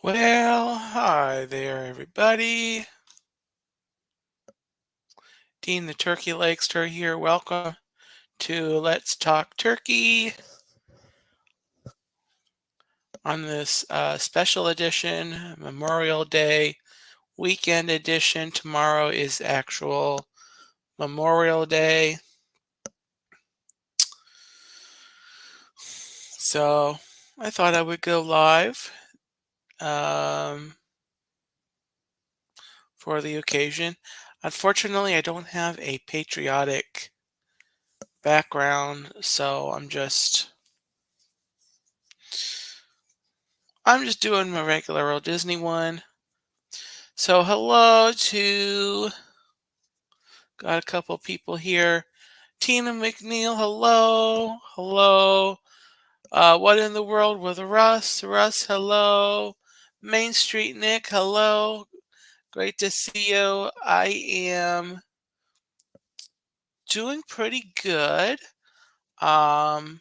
Well, hi there, everybody. Dean the Turkey Legster here. Welcome to Let's Talk Turkey on this special edition, Memorial Day weekend edition. Tomorrow is actual Memorial Day. So I thought I would go live for the occasion. Unfortunately, I don't have a patriotic background, so I'm just doing my regular old Disney one. So hello to got a couple people here. Tina McNeil, hello, hello. What in the world with Russ? Russ, hello. Main Street Nick, hello. Great to see you. I am doing pretty good. Um,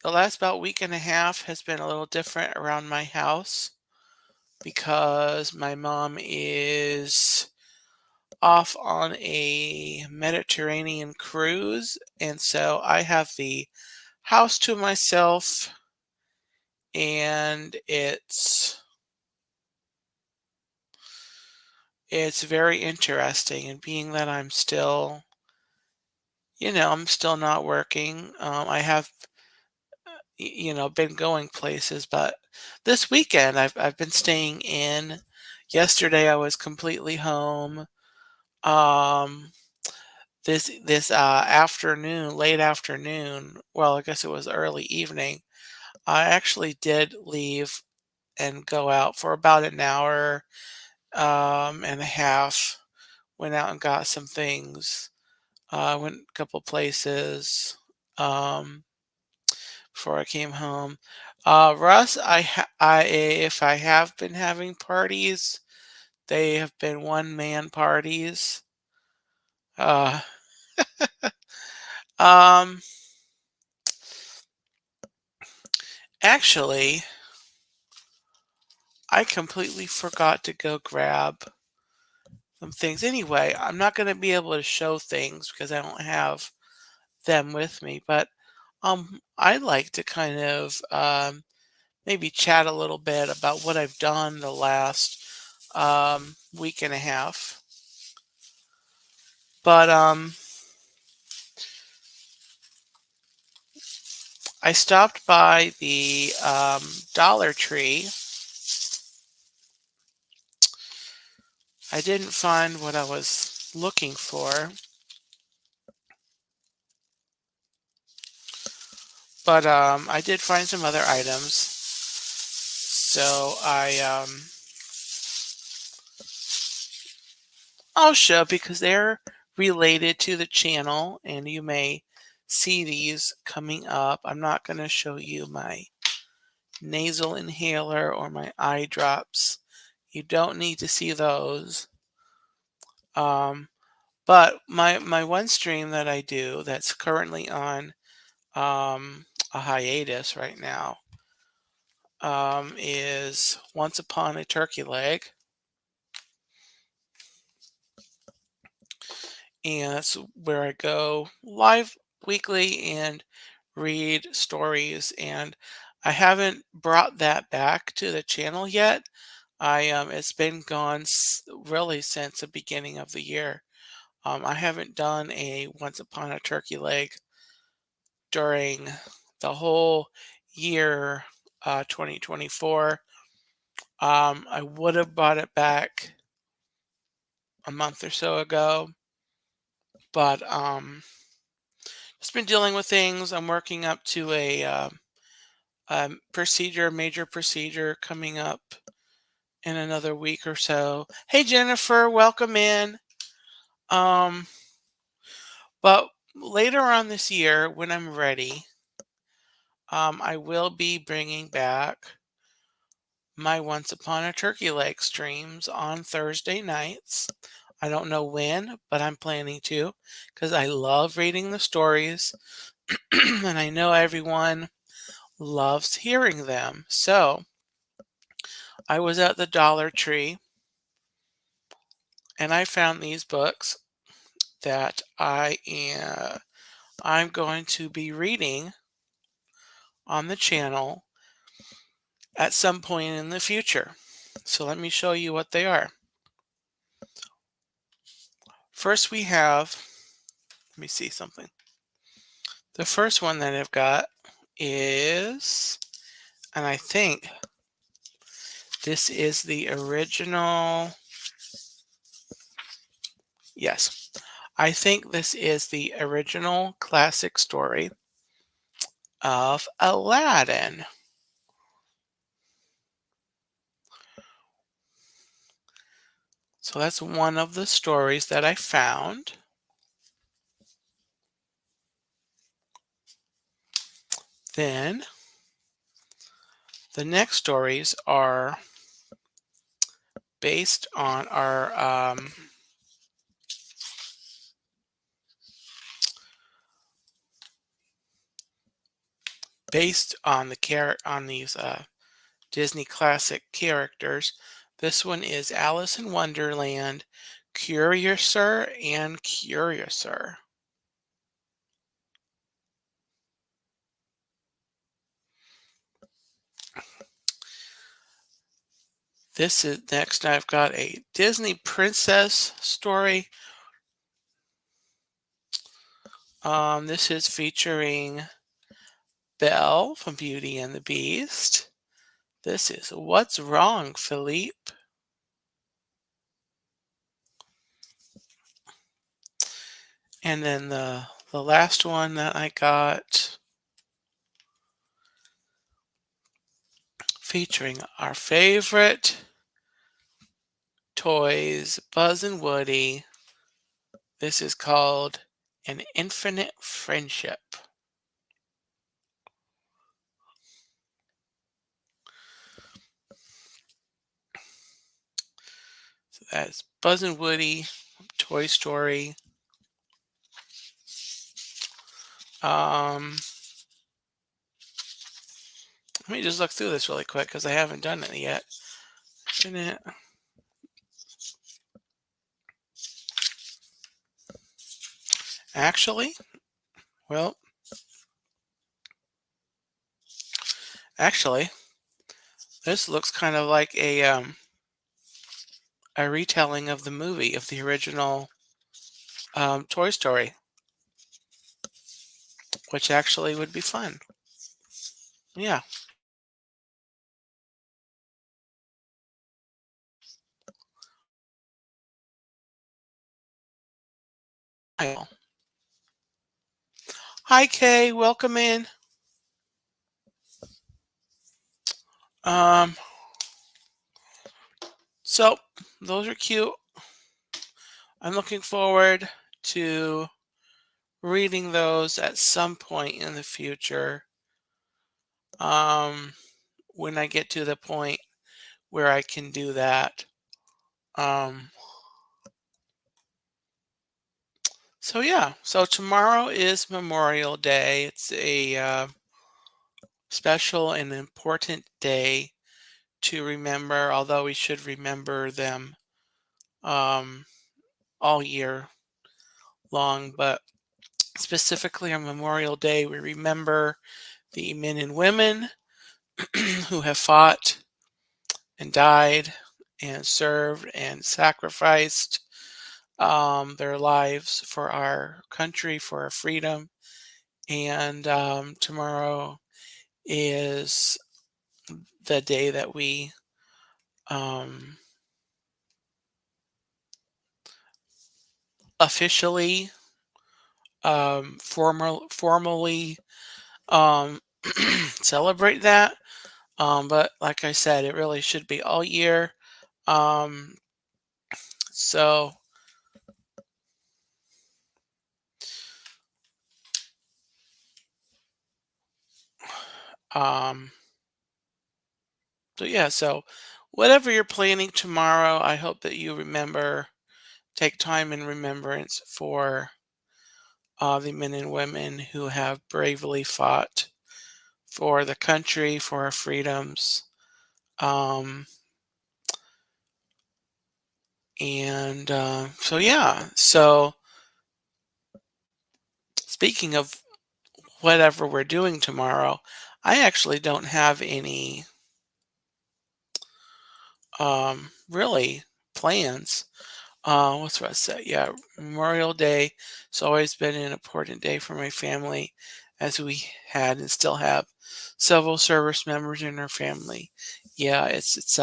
the last about week and a half has been a little different around my house because my mom is off on a Mediterranean cruise, and so I have the house to myself, and it's very interesting. And being that I'm still not working. I have been going places, but this weekend I've been staying in. Yesterday I was completely home. Um, this afternoon, late afternoon, well, I guess it was early evening, I actually did leave and go out for about an hour and a half. Went out and got some things. Went a couple places um, before I came home. Russ, if I have been having parties, they have been one man parties. Uh, um, Actually, I completely forgot to go grab some things. Anyway, I'm not going to be able to show things because I don't have them with me, but I'd like to kind of maybe chat a little bit about what I've done the last week and a half. But I stopped by the Dollar Tree. I didn't find what I was looking for, but I did find some other items. So I'll show because they're related to the channel, and you may see these coming up. I'm not going to show you my nasal inhaler or my eye drops. You don't need to see those. Um, but my one stream that I do that's currently on a hiatus right now is Once Upon a Turkey Leg. And that's where I go live weekly and read stories. And I haven't brought that back to the channel yet. It's been gone really since the beginning of the year. I haven't done a Once Upon a Turkey Leg during the whole year 2024. I would have brought it back a month or so ago, but just been dealing with things. I'm working up to a major procedure coming up in another week or so. Hey Jennifer, welcome in. Um, but later on this year, when I'm ready, I will be bringing back my Once Upon a Turkey Leg streams on Thursday nights. I don't know when, but I'm planning to because I love reading the stories and I know everyone loves hearing them. So I was at the Dollar Tree and I found these books that I'm going to be reading on the channel at some point in the future. So let me show you what they are. First we have, let me see something. The first one that I've got is, and I think this is the original, yes, I think this is the original classic story of Aladdin. So that's one of the stories that I found. Then the next stories are based on our based on on these Disney classic characters. This one is Alice in Wonderland, Curiouser and Curiouser. This is next. I've got a Disney princess story. This is featuring Belle from Beauty and the Beast. This is What's Wrong, Philippe? And then the last one that I got featuring our favorite toys, Buzz and Woody. This is called An Infinite Friendship. So that's Buzz and Woody, Toy Story. Um, Let me just look through this really quick because I haven't done it yet. Infinite. Actually, well, actually, this looks kind of like a retelling of the movie of the original Toy Story, which actually would be fun. Yeah. Hi, Hi, Kay. Welcome in. Um, so those are cute. I'm looking forward to reading those at some point in the future. Um, when I get to the point where I can do that. Um, so yeah, so tomorrow is Memorial Day. It's a special and important day to remember, although we should remember them um, all year long. But specifically on Memorial Day, we remember the men and women who have fought and died and served and sacrificed their lives for our country, for our freedom. And tomorrow is the day that we um, officially, formally um, celebrate that. But like I said, it really should be all year. Um, so, um, so yeah, so whatever you're planning tomorrow, I hope that you remember, take time in remembrance for the men and women who have bravely fought for the country, for our freedoms. Um, And so, yeah. So, speaking of whatever we're doing tomorrow, I actually don't have any really plans. What's what I say? Yeah, Memorial Day. It's always been an important day for my family, as we had and still have several service members in our family. Yeah, it's.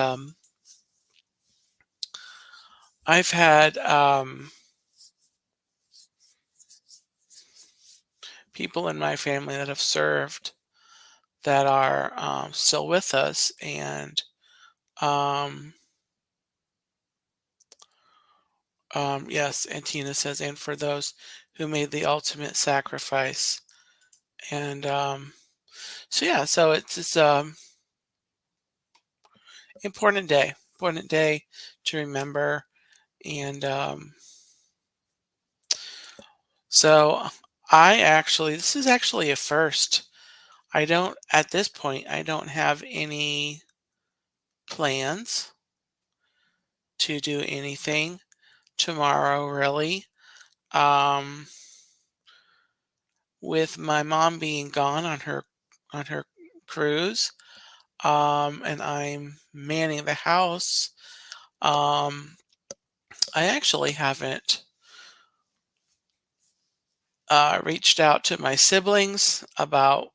I've had people in my family that have served that are still with us, and um, yes, and Tina says, and for those who made the ultimate sacrifice, and so yeah, so it's important day to remember, and so I actually, this is actually a first. I don't at this point. I don't have any plans to do anything tomorrow, really. Um, with my mom being gone on her cruise, and I'm manning the house. Um, I actually haven't reached out to my siblings about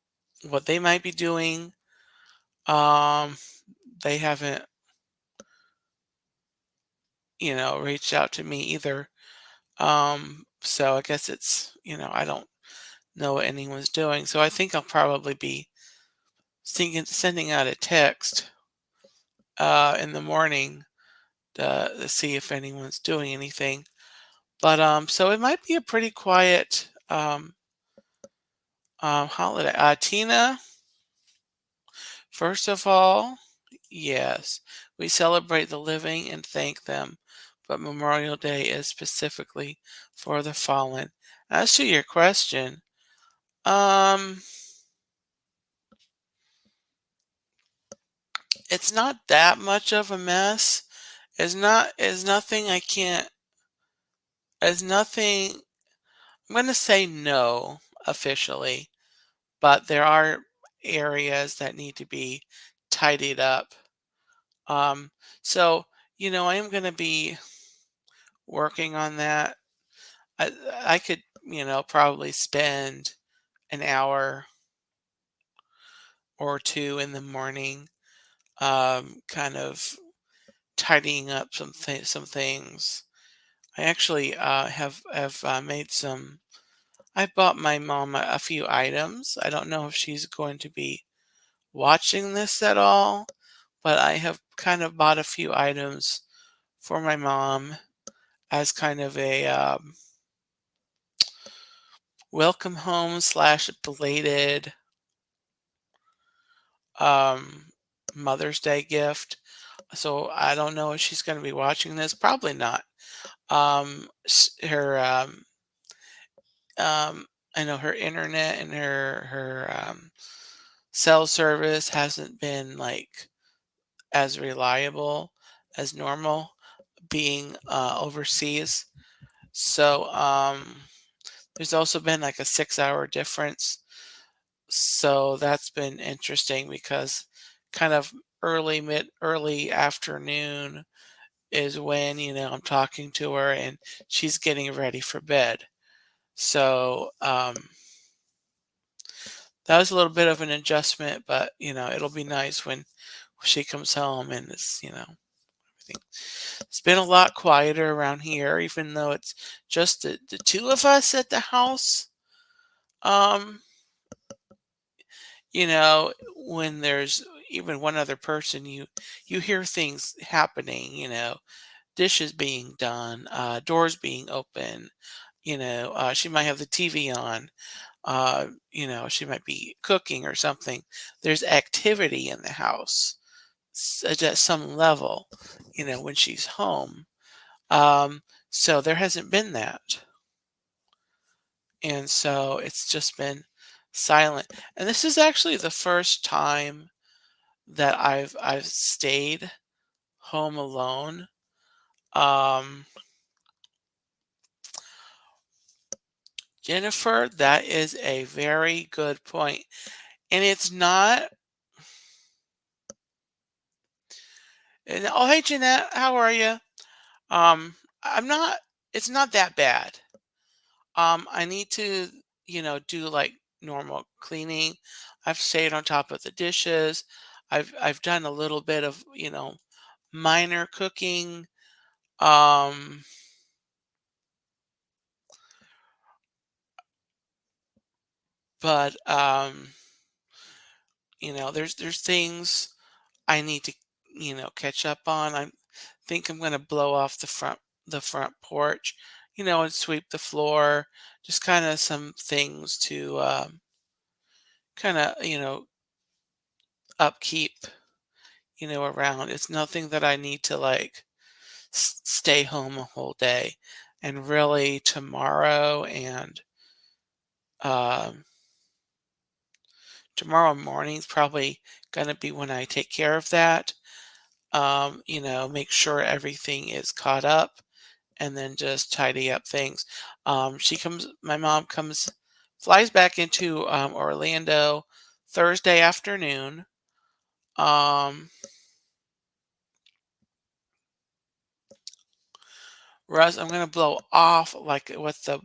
what they might be doing. Um, they haven't, reached out to me either. So I guess I don't know what anyone's doing. So I think I'll probably be sending out a text in the morning to see if anyone's doing anything. But so it might be a pretty quiet holiday. Tina, first of all, yes, we celebrate the living and thank them, but Memorial Day is specifically for the fallen. As to your question, um, it's not that much of a mess. It's nothing I can't. It's nothing. I'm gonna say no officially, but there are areas that need to be tidied up. Um, so I am gonna be working on that. I I could, probably spend an hour or two in the morning, kind of tidying up some things. I actually have made some. I bought my mom a few items. I don't know if she's going to be watching this at all, but I have kind of bought a few items for my mom as kind of a welcome home slash belated um, Mother's Day gift. So I don't know if she's going to be watching this. Probably not. Her um, I know her internet and her cell service hasn't been like as reliable as normal, being overseas. So there's also been like a 6 hour difference. So that's been interesting because kind of early afternoon is when, I'm talking to her and she's getting ready for bed. So that was a little bit of an adjustment, but it'll be nice when she comes home and everything. It's been a lot quieter around here, even though it's just the two of us at the house. Um, when there's even one other person, you hear things happening, dishes being done, doors being open, she might have the TV on, she might be cooking or something. There's activity in the house at some level, when she's home. Um, so there hasn't been that. And so it's just been silent. And this is actually the first time that I've stayed home alone. Um, Jennifer, that is a very good point. And it's not, and, oh, hey, Jeanette, how are you? I'm not, it's not that bad. I need to, do like normal cleaning. I've stayed on top of the dishes. I've done a little bit of, minor cooking. Um, but there's things I need to, catch up on. I think I'm gonna blow off the front porch, and sweep the floor. Just kind of some things to kind of, upkeep, around. It's nothing that I need to like stay home a whole day. And really um, tomorrow morning's probably gonna be when I take care of that. Make sure everything is caught up and then just tidy up things. My mom flies back into Orlando Thursday afternoon. Um, Russ, I'm gonna blow off like with the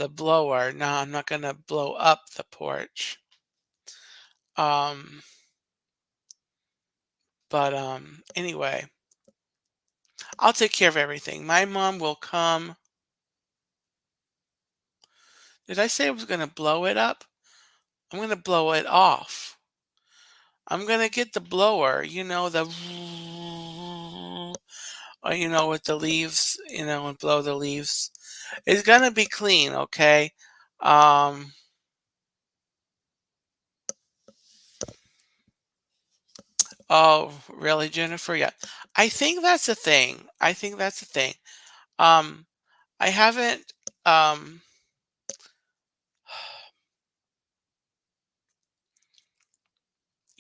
blower. No, I'm not gonna blow up the porch. Um, but anyway, I'll take care of everything. My mom will come. Did I say I was gonna blow it up? I'm gonna blow it off. I'm gonna get the blower, with the leaves, and blow the leaves. It's gonna be clean, okay? Um, oh, really, Jennifer? Yeah. I think that's the thing. I think that's the thing. Um, I haven't, um,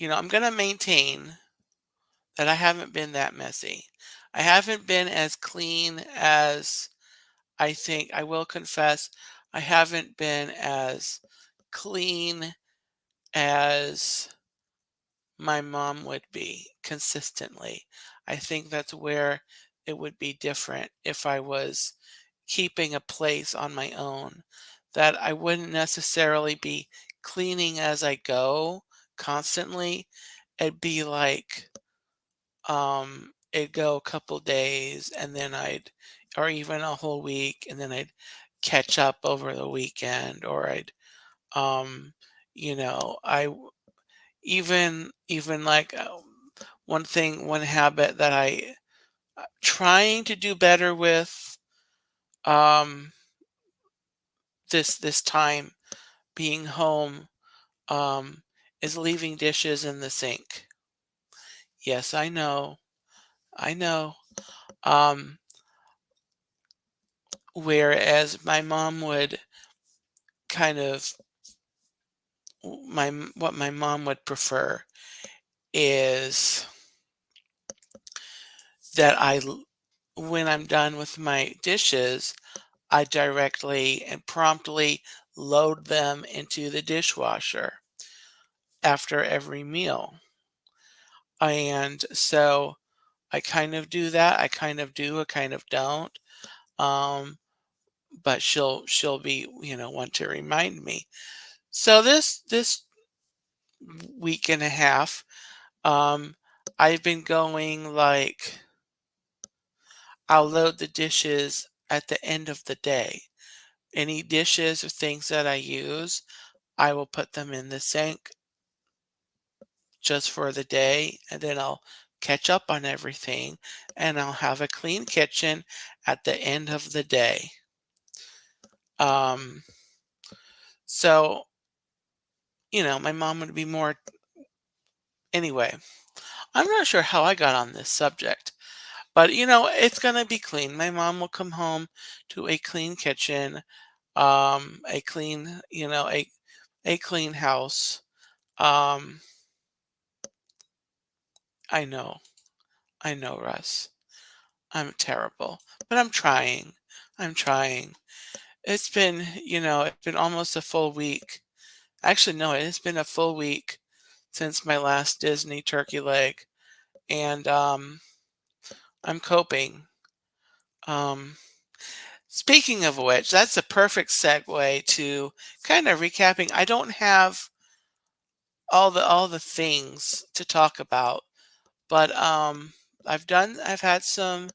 I'm gonna maintain that I haven't been that messy. I haven't been as clean as I think. I will confess, I haven't been as clean as my mom would be consistently. I think that's where it would be different if I was keeping a place on my own, that I wouldn't necessarily be cleaning as I go constantly. It'd be like, it'd go a couple days and then or even a whole week, and then I'd catch up over the weekend, or um, I even like one habit that I trying to do better with um this time being home um is leaving dishes in the sink. Yes, I know. I know. Um Whereas my mom would kind of what my mom would prefer is that when I'm done with my dishes, I directly and promptly load them into the dishwasher after every meal. And so I kind of do that. I kind of do, I kind of don't. Um, but she'll be, want to remind me. So this week and a half, um, I've been going like I'll load the dishes at the end of the day. Any dishes or things that I use, I will put them in the sink just for the day, and then I'll catch up on everything, and I'll have a clean kitchen at the end of the day. Um, so, my mom would be more anyway. I'm not sure how I got on this subject, but it's gonna be clean. My mom will come home to a clean kitchen, a clean, a clean house. Um, I know. I know, Russ. I'm terrible, but I'm trying. I'm trying. It's been, it's been almost a full week. Actually, no, it's been a full week since my last Disney turkey leg, and I'm coping. Um, Speaking of which, that's a perfect segue to kind of recapping. I don't have all the things to talk about, but I've had some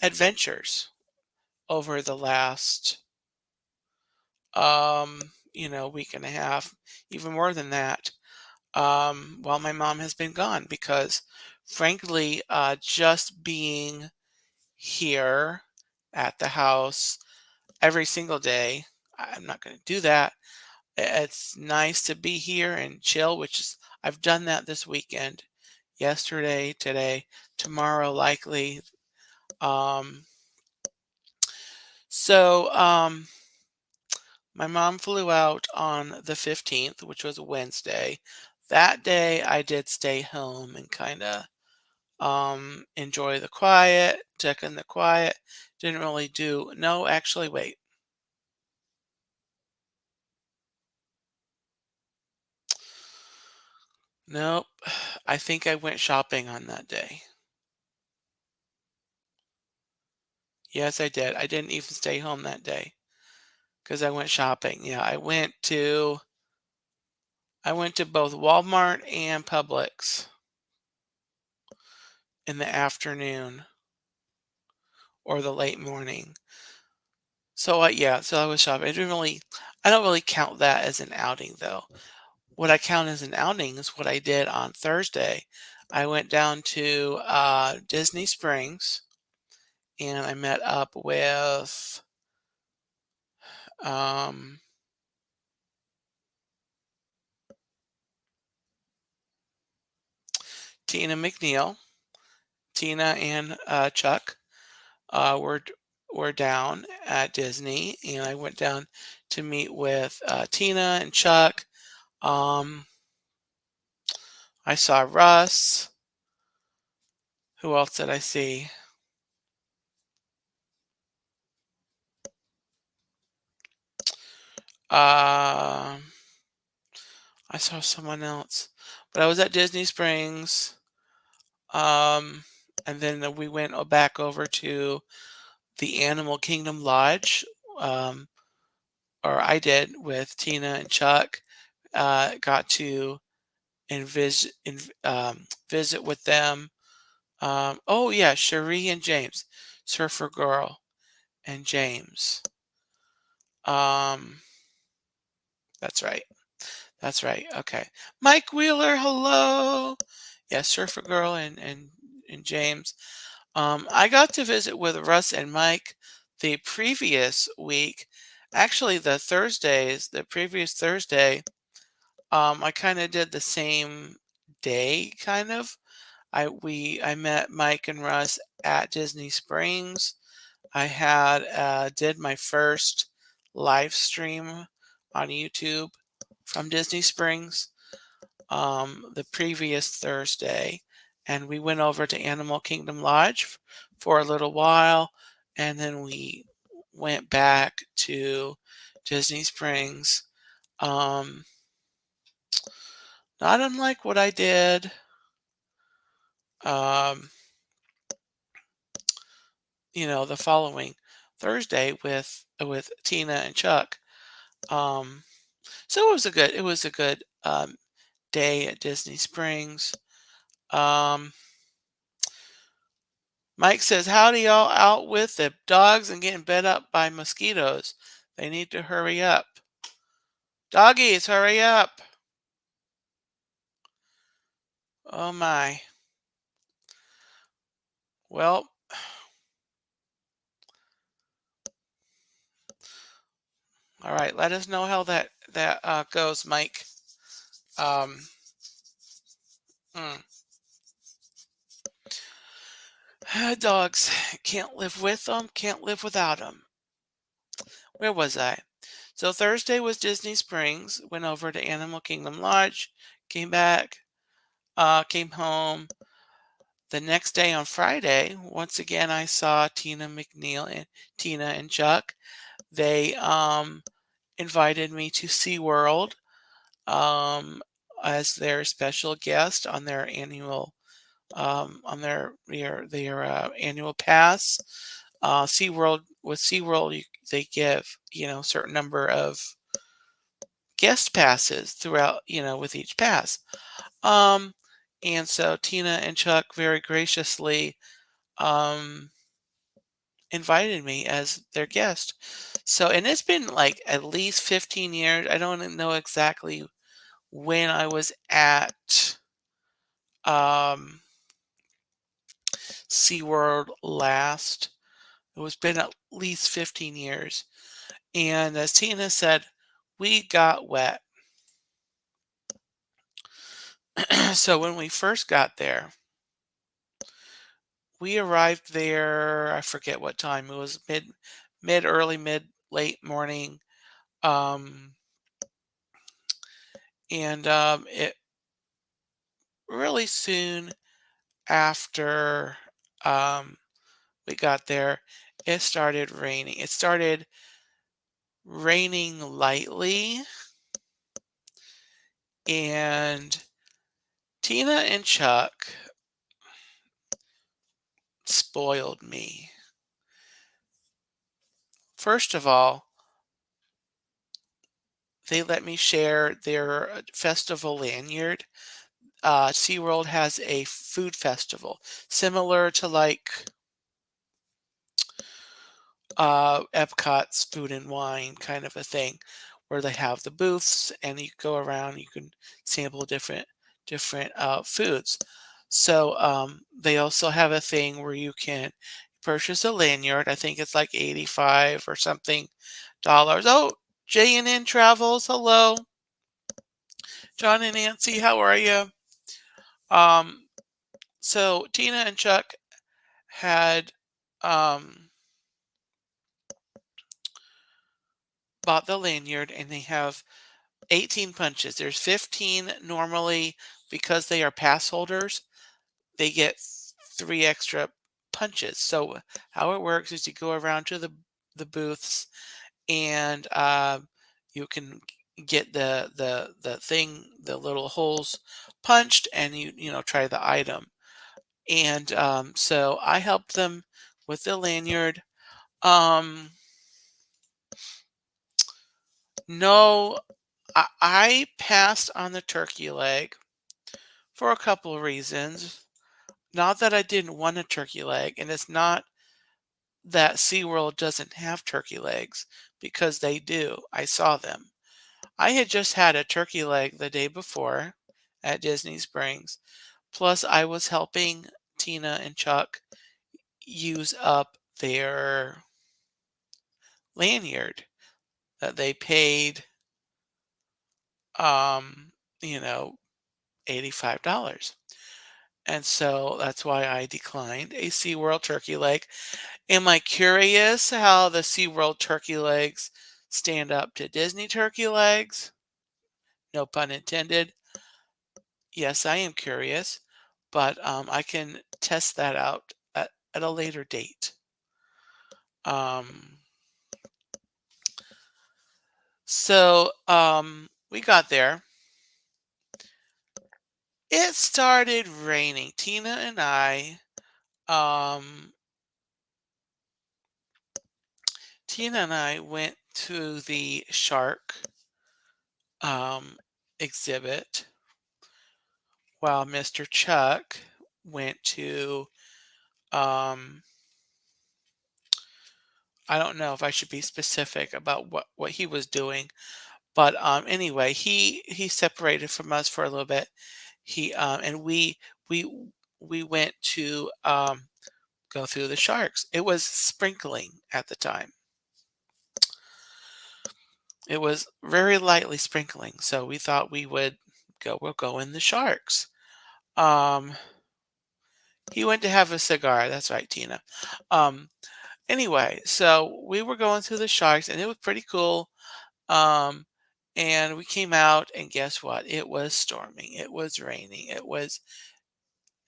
adventures over the last week and a half, even more than that, while my mom has been gone because frankly, just being here at the house every single day, I'm not going to do that. It's nice to be here and chill, which is I've done that this weekend. Yesterday, today, tomorrow likely. Um so my mom flew out on the 15th, which was a Wednesday. That day I did stay home and kind of enjoy the quiet, check in the quiet. Didn't really do no, actually wait. Nope. I think I went shopping on that day. Yes, I did. I didn't even stay home that day because I went shopping. Yeah, I went to both Walmart and Publix in the afternoon or the late morning. So yeah, so I was shopping. I don't really count that as an outing though. What I count as an outing is what I did on Thursday. I went down to Disney Springs and I met up with um, Tina McNeil. Tina and Chuck uh, were were down at Disney, and I went down to meet with Tina and Chuck. Um, I saw Russ. Who else did I see? Um I saw someone else, but I was at Disney Springs. Um, and then we went back over to the Animal Kingdom Lodge, um, or I did with Tina and Chuck. Got to visit with them. Oh yeah, Cherie and James, Surfer Girl and James. Um, that's right. That's right. Okay, Mike Wheeler. Hello. Yeah, Surfer Girl and James. I got to visit with Russ and Mike the previous week. Actually, the previous Thursday, I kind of did the same day, kind of. I met Mike and Russ at Disney Springs. I did my first live stream on YouTube from Disney Springs the previous Thursday, and we went over to Animal Kingdom Lodge for a little while, and then we went back to Disney Springs. Um, Not unlike what I did, um, the following Thursday with Tina and Chuck. Um, so it was a good day at Disney Springs. Um, Mike says, "Howdy, y'all out with the dogs and getting bed up by mosquitoes. They need to hurry up. Doggies, hurry up." Oh my. Well, all right. Let us know how that goes, Mike. Um, mm. Dogs can't live with them, can't live without them. Where was I? So Thursday was Disney Springs. Went over to Animal Kingdom Lodge. Came back. Came home. The next day on Friday, once again, I saw Tina and Chuck. They invited me to SeaWorld um, as their special guest on their annual annual pass. SeaWorld, they give certain number of guest passes throughout with each pass. Um, and so Tina and Chuck very graciously um, invited me as their guest. So, and it's been like at least 15 years. I don't know exactly when I was at um, SeaWorld last. It was been at least 15 years. And as Tina said, we got wet. So when we first got there, we arrived there, I forget what time. It was late morning. Um, and it really soon after we got there, it started raining. It started raining lightly, and Tina and Chuck spoiled me. First of all, they let me share their festival lanyard. SeaWorld has a food festival similar to like Epcot's Food and Wine kind of a thing, where they have the booths and you go around. You can sample different foods. So they also have a thing where you can purchase a lanyard. I think it's like 85 or something dollars. Oh, J&N Travels. Hello, John and Nancy. How are you? Um, so Tina and Chuck had um, bought the lanyard, and they have 18 punches. There's 15 normally because they are pass holders. They get three extra punches. So how it works is you go around to the booths, and you can get the little holes punched, and try the item. And so I helped them with the lanyard. Um, no, I passed on the turkey leg for a couple of reasons. Not that I didn't want a turkey leg, and it's not that SeaWorld doesn't have turkey legs, because they do. I saw them. I had just had a turkey leg the day before at Disney Springs. Plus, I was helping Tina and Chuck use up their lanyard that they paid, um, you know, $85. And so that's why I declined a SeaWorld turkey leg. Am I curious how the SeaWorld turkey legs stand up to Disney turkey legs? No pun intended. Yes, I am curious, but I can test that out at a later date. Um, so we got there. It started raining. Um, Tina and I went to the shark um, exhibit, while Mr. Chuck went to um, I don't know if I should be specific about what he was doing, but anyway, he separated from us for a little bit. He and we we went to go through the sharks. It was sprinkling at the time. It was very lightly sprinkling, so we thought we'll go in the sharks. Um, he went to have a cigar. That's right, Tina. Um, anyway, so we were going through the sharks, and it was pretty cool. Um, and we came out, and guess what? It was storming. It was raining.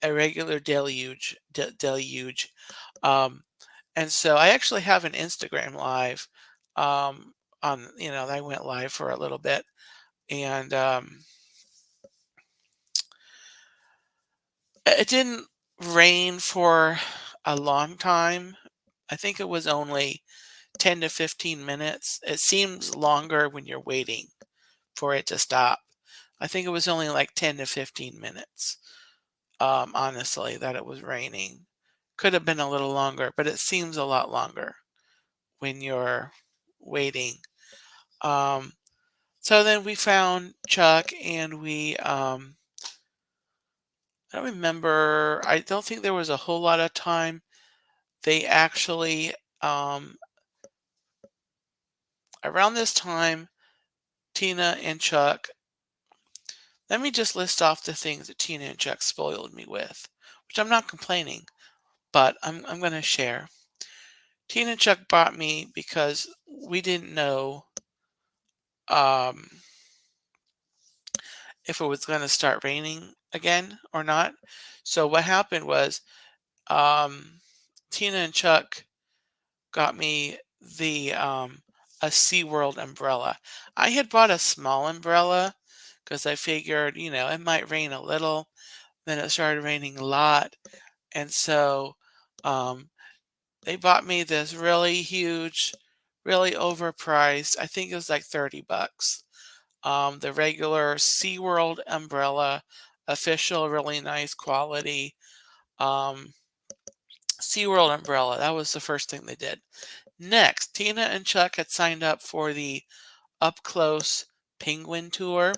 a regular deluge. Um, and so I actually have an Instagram live um, I went live for a little bit, and it didn't rain for a long time. I think it was only 10 to 15 minutes. It seems longer when you're waiting for it to stop. I think it was only like 10 to 15 minutes, honestly, that it was raining. Could have been a little longer, but it seems a lot longer when you're waiting. Um, so then we found Chuck and I don't remember, I don't think there was a whole lot of time. They actually, around this time, Tina and Chuck, let me just list off the things that Tina and Chuck spoiled me with, which I'm not complaining, but I'm going to share. Tina and Chuck bought me because we didn't know um, if it was going to start raining again or not. So what happened was um, Tina and Chuck got me the a SeaWorld umbrella. I had bought a small umbrella because I figured, it might rain a little. Then it started raining a lot. And so um, they bought me this really huge, really overpriced, I think it was like 30 bucks. The regular SeaWorld umbrella, official, really nice quality um, SeaWorld umbrella. That was the first thing they did. Next, Tina and Chuck had signed up for the up close penguin tour.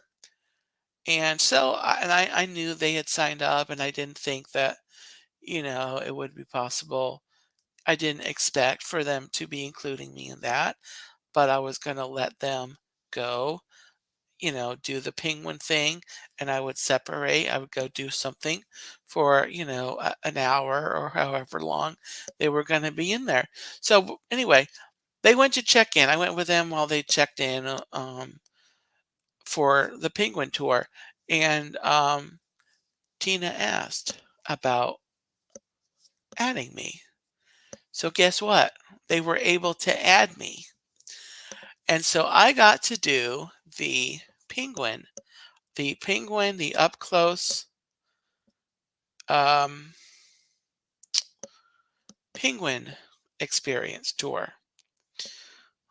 And so I knew they had signed up, and I didn't think that, it would be possible. I didn't expect for them to be including me in that, but I was going to let them go, do the penguin thing, and I would separate. I would go do something for, an hour or however long they were going to be in there. So anyway, they went to check in. I went with them while they checked in for the penguin tour, and Tina asked about adding me. So guess what? They were able to add me. And so I got to do the penguin, the up close um, penguin experience tour.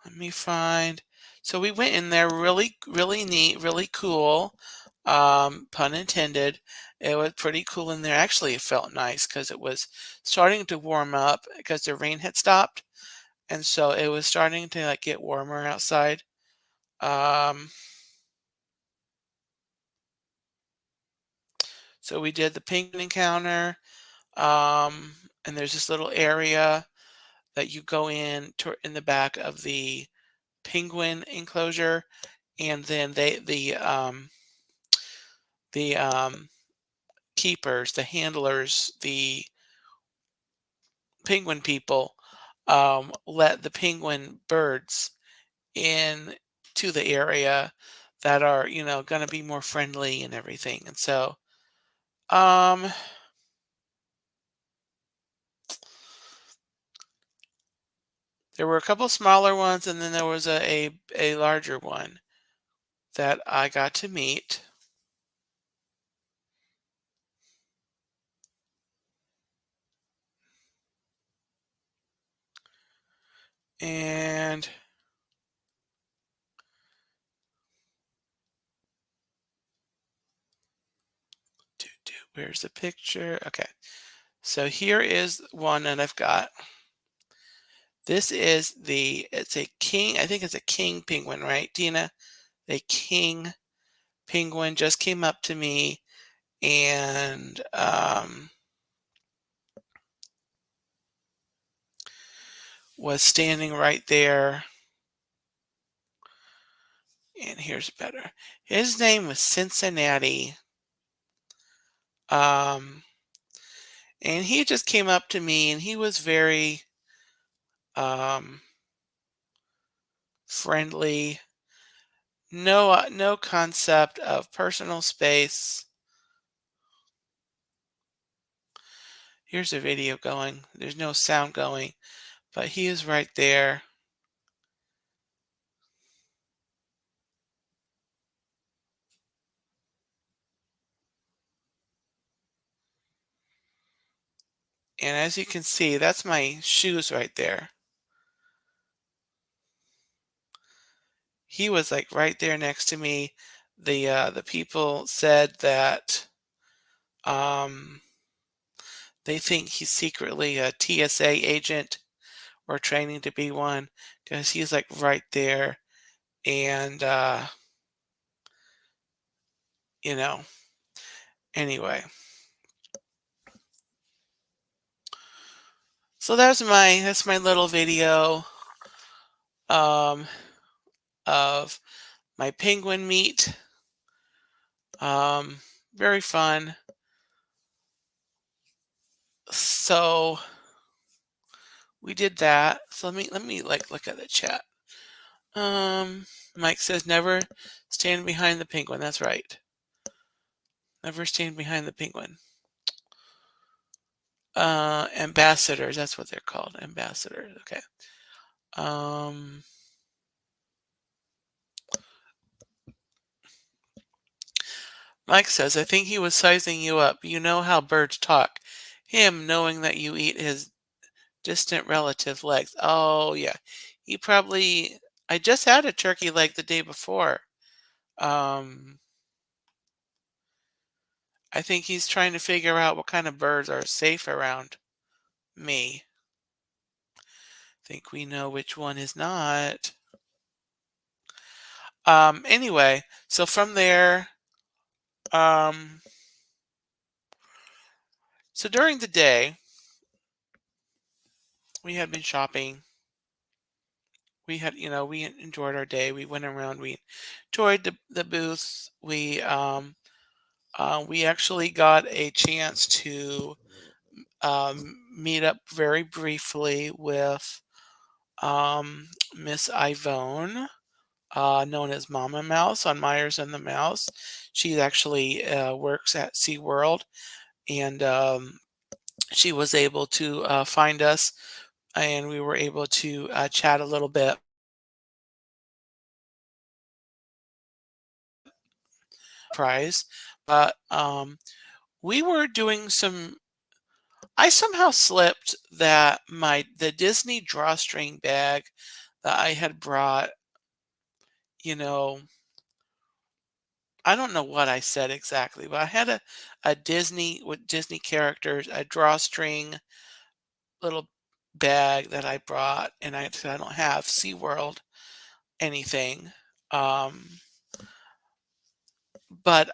Let me find. So we went in there, really, really neat, really cool. Pun intended. It was pretty cool in there. Actually, it felt nice because it was starting to warm up because the rain had stopped, and so it was starting to like get warmer outside. Um, so we did the penguin encounter, and there's this little area that you go in the back of the penguin enclosure, and then the keepers, the handlers, the penguin people let the penguin birds in to the area that are going to be more friendly and everything. And so um, there were a couple smaller ones, and then there was a larger one that I got to meet. And where's the picture? Okay. So here is one that I've got. This is it's a king, I think it's a king penguin, right, Tina? A king penguin just came up to me and was standing right there. And here's better. His name was Cincinnati. Um, and he just came up to me and he was very um, friendly. No concept of personal space. Here's a video going. There's no sound going, but he is right there. And as you can see, that's my shoes right there. He was like right there next to me. The people said that um, they think he's secretly a TSA agent or training to be one because he's like right there. And you know, anyway. So that's my little video um, of my penguin meet. Um, Very fun. So we did that. So let me like look at the chat. Mike says never stand behind the penguin. That's right. Never stand behind the penguin. Ambassadors. That's what they're called. Ambassadors. Okay. Um, Mike says, I think he was sizing you up. You know how birds talk. Him knowing that you eat his distant relative legs. Oh, yeah. He probably. I just had a turkey leg the day before. Um, I think he's trying to figure out what kind of birds are safe around me. Think we know which one is not. Anyway, so from there, um, so during the day, we had been shopping. We enjoyed our day. We went around. We enjoyed the booths. We actually got a chance to meet up very briefly with Miss Ivone, known as Mama Mouse on Myers and the Mouse. She actually works at SeaWorld, and she was able to find us, and we were able to chat a little bit. Prize, but we were doing some. I somehow slipped that the Disney drawstring bag that I had brought. You know, I don't know what I said exactly, but I had a Disney with Disney characters, a drawstring little bag that I brought, and I said I don't have SeaWorld anything. Um, but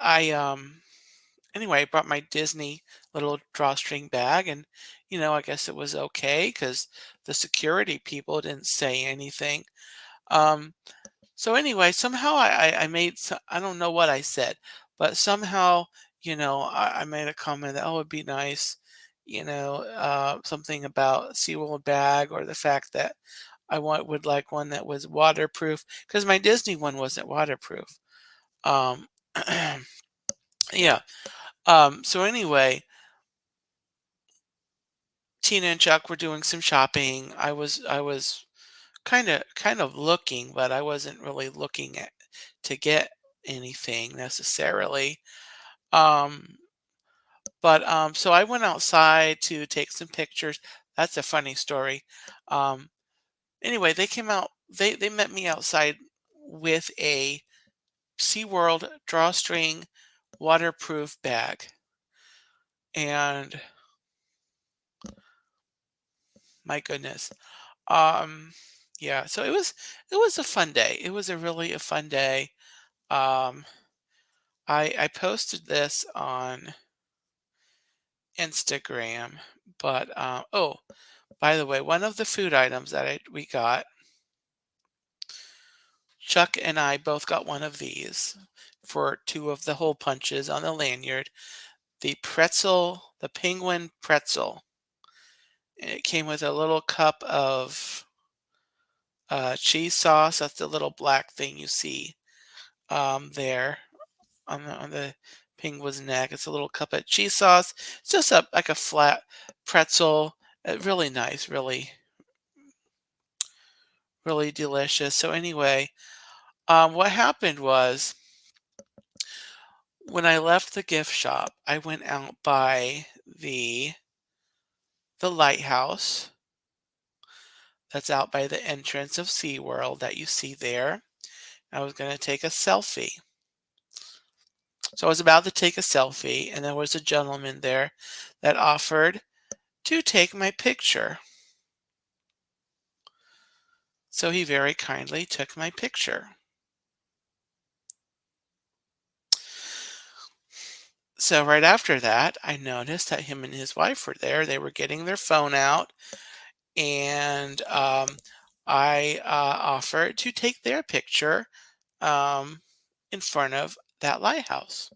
anyway, I brought my Disney little drawstring bag, and I guess it was okay because the security people didn't say anything. Um, so anyway, somehow I made I don't know what I said, but somehow I made a comment that, oh, it'd be nice, something about SeaWorld bag, or the fact that would like one that was waterproof because my Disney one wasn't waterproof. Um, yeah. So anyway, Tina and Chuck were doing some shopping. I was kind of looking, but I wasn't really looking at to get anything necessarily. Um, but so I went outside to take some pictures. That's a funny story. Um, anyway, they came out. They met me outside with a SeaWorld drawstring waterproof bag, and my goodness. Um, yeah, so it was a fun day. It was a fun day. Um, I posted this on Instagram, but oh, by the way, one of the food items that we got, Chuck and I both got one of these for two of the hole punches on the lanyard. The penguin pretzel. And it came with a little cup of cheese sauce. That's the little black thing you see there on the penguin's neck. It's a little cup of cheese sauce. It's just like a flat pretzel. Really nice, really delicious. So anyway, what happened was when I left the gift shop, I went out by the lighthouse that's out by the entrance of SeaWorld that you see there. I was going to take a selfie. So I was about to take a selfie, and there was a gentleman there that offered to take my picture. So he very kindly took my picture. So right after that, I noticed that him and his wife were there. They were getting their phone out, and I offered to take their picture um, in front of that lighthouse.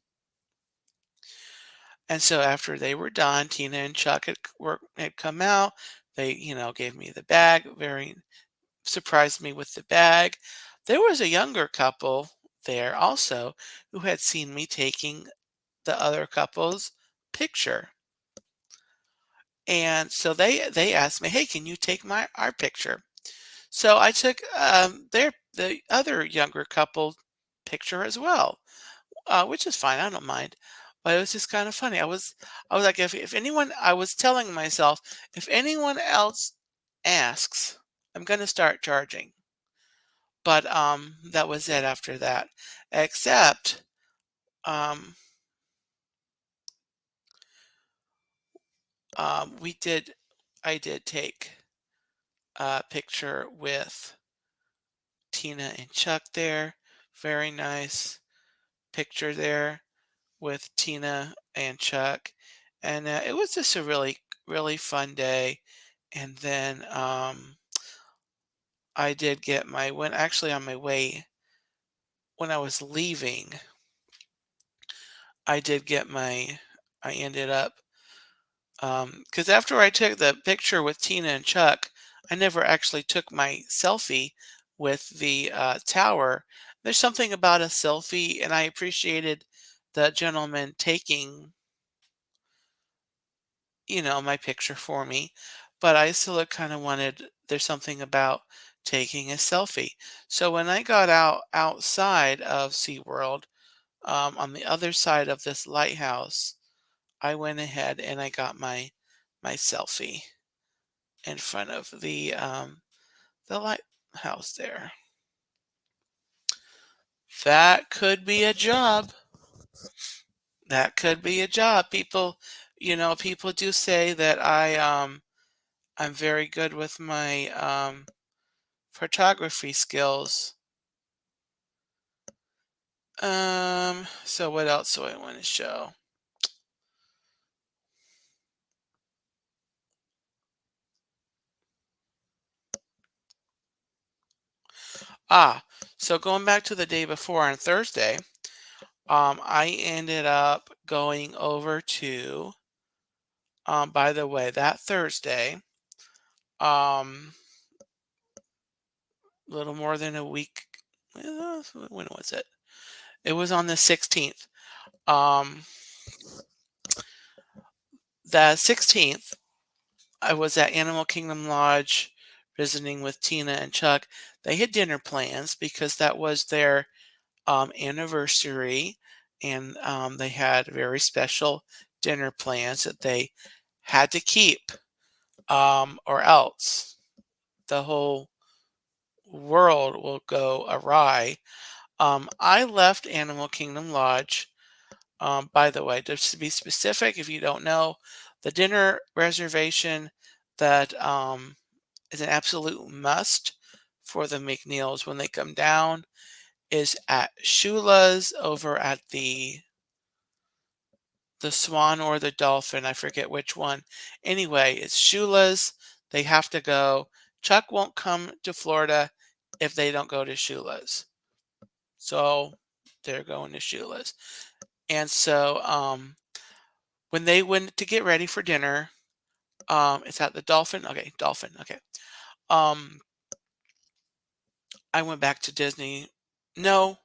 And so after they were done, Tina and Chuck had come out. They, gave me the bag, very surprised me with the bag. There was a younger couple there also who had seen me taking the other couple's picture. And so they asked me, "Hey, can you take our picture?" So I took the other younger couple picture as well, which is fine. I don't mind. But it was just kind of funny. I was like, if anyone, I was telling myself, if anyone else asks, I'm going to start charging. But that was it after that. Except um, we did, I did take a picture with Tina and Chuck there. Very nice picture there with Tina and Chuck. And it was just a really fun day. And then I did get when actually on my way, when I was leaving, I did get I ended up, because after I took the picture with Tina and Chuck, I never actually took my selfie with the tower. There's something about a selfie, and I appreciated the gentleman taking, my picture for me, but I still kind of wanted, there's something about taking a selfie. So when I got outside of SeaWorld, on the other side of this lighthouse, I went ahead and I got my selfie in front of the lighthouse there. That could be a job. That could be a job. People do say that I'm very good with my photography skills. So what else do I want to show? Ah, so going back to the day before on Thursday, I ended up going over to, by the way, that Thursday, um, a little more than a week. When was it? It was on the 16th. Um, the 16th, I was at Animal Kingdom Lodge visiting with Tina and Chuck. They had dinner plans because that was their anniversary, and they had very special dinner plans that they had to keep, or else the whole world will go awry. I left Animal Kingdom Lodge. By the way, just to be specific, if you don't know, the dinner reservation that is an absolute must for the McNeils when they come down is at Shula's over at the Swan or the Dolphin. I forget which one. Anyway, it's Shula's. They have to go. Chuck won't come to Florida if they don't go to Shula's. So they're going to Shula's. And so when they went to get ready for dinner, it's at the Dolphin. Okay, Dolphin. Okay. I went back to Disney. No,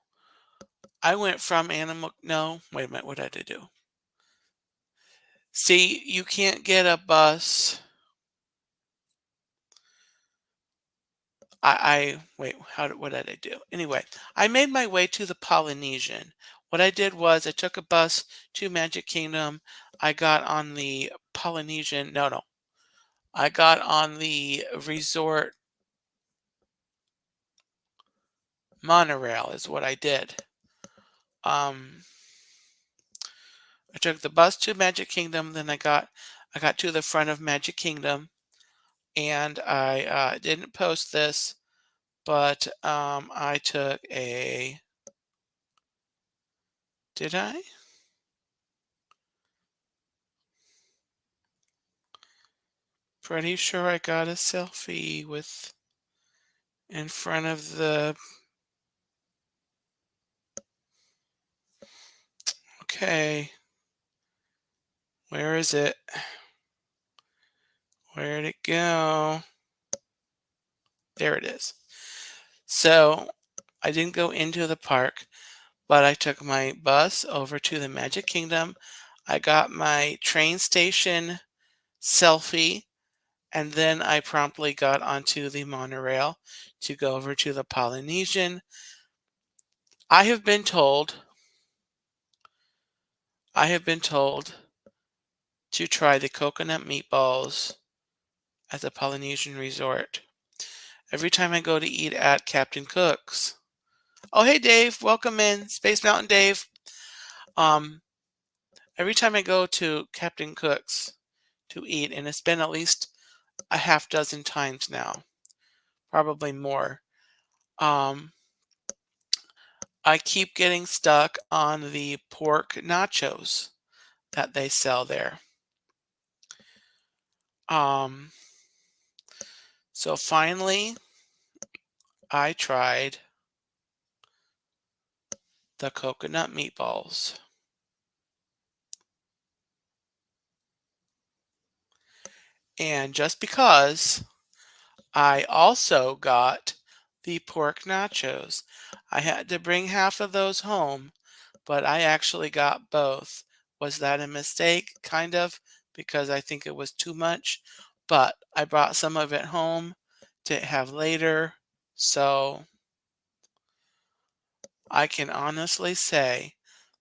I went from animal no, wait a minute, what did I do? See, you can't get a bus. I wait, what did I do? Anyway, I made my way to the Polynesian. What I did was I took a bus to Magic Kingdom. I got on the Polynesian. No, no. I got on the resort monorail is what I did. Um, I took the bus to Magic Kingdom, then I got to the front of Magic Kingdom, and I didn't post this, but I took a. Did I? Pretty sure I got a selfie with in front of the. Okay, where is it? Where'd it go? There it is. So I didn't go into the park, but I took my bus over to the Magic Kingdom. I got my train station selfie, and then I promptly got onto the monorail to go over to the Polynesian. I have been told, I have been told to try the coconut meatballs at the Polynesian Resort every time I go to eat at Captain Cook's. Oh, hey Dave, welcome in, Space Mountain Dave. Um, every time I go to Captain Cook's to eat, and it's been at least a half dozen times now, probably more. Um, I keep getting stuck on the pork nachos that they sell there. Um, so finally, I tried the coconut meatballs. And just because I also got the pork nachos, I had to bring half of those home, but I actually got both. Was that a mistake? Kind of, because I think it was too much, but I brought some of it home to have later. So I can honestly say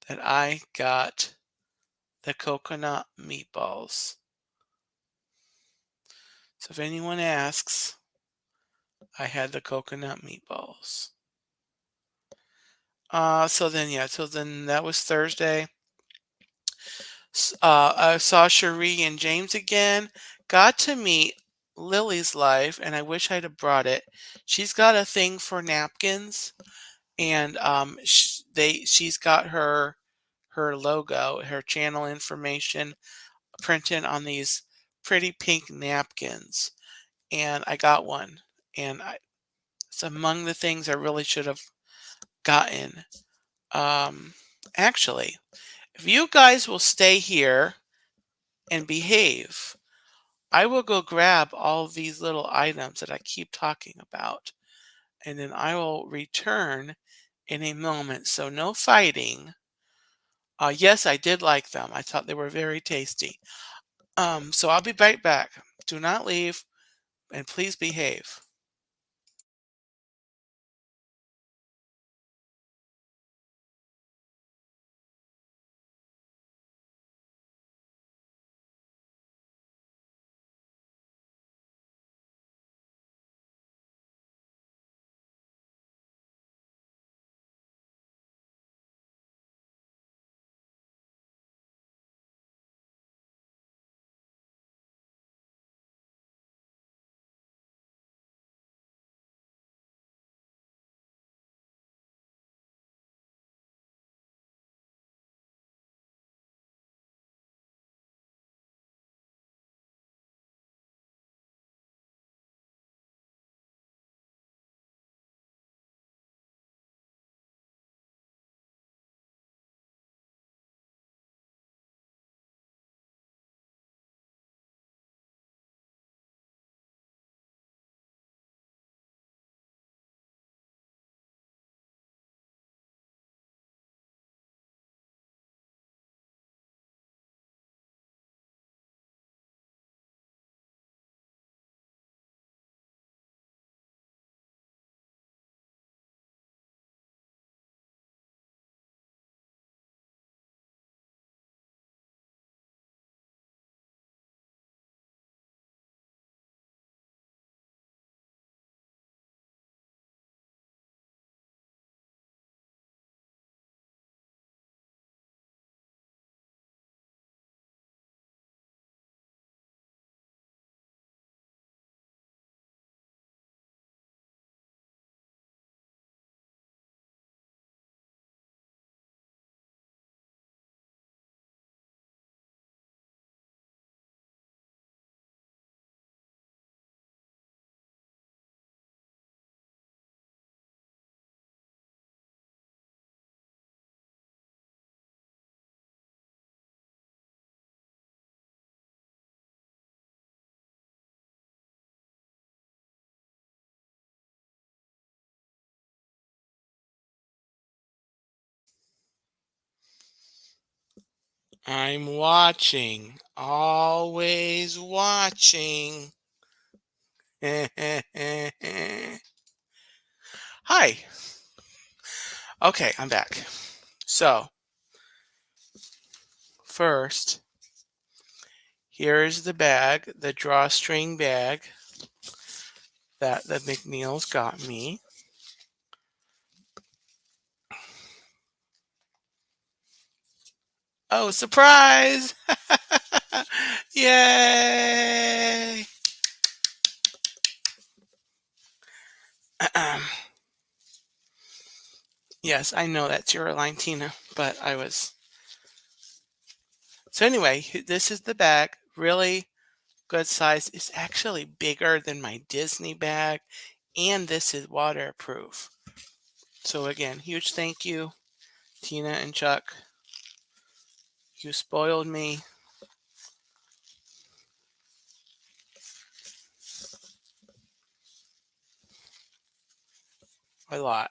that I got the coconut meatballs. So if anyone asks, I had the coconut meatballs. So then that was Thursday. I saw Cherie and James again. Got to meet Lily's life, and I wish I'd have brought it. She's got a thing for napkins, and she's got her logo, her channel information printed on these pretty pink napkins, and I got one, and it's among the things I really should have gotten. Um, Actually, if you guys will stay here and behave, I will go grab all of these little items that I keep talking about, and then I will return in a moment. So no fighting. Yes, I did like them. I thought they were very tasty. So I'll be right back. Do not leave, and please behave. I'm watching. Always watching. Hi. Okay, I'm back. So, first, here's the bag, the drawstring bag that the McNeils got me. Oh, surprise! Yay! Yes, I know that's your line, Tina, but I was. So, anyway, this is the bag. Really good size. It's actually bigger than my Disney bag, and this is waterproof. So, again, huge thank you, Tina and Chuck. You spoiled me a lot.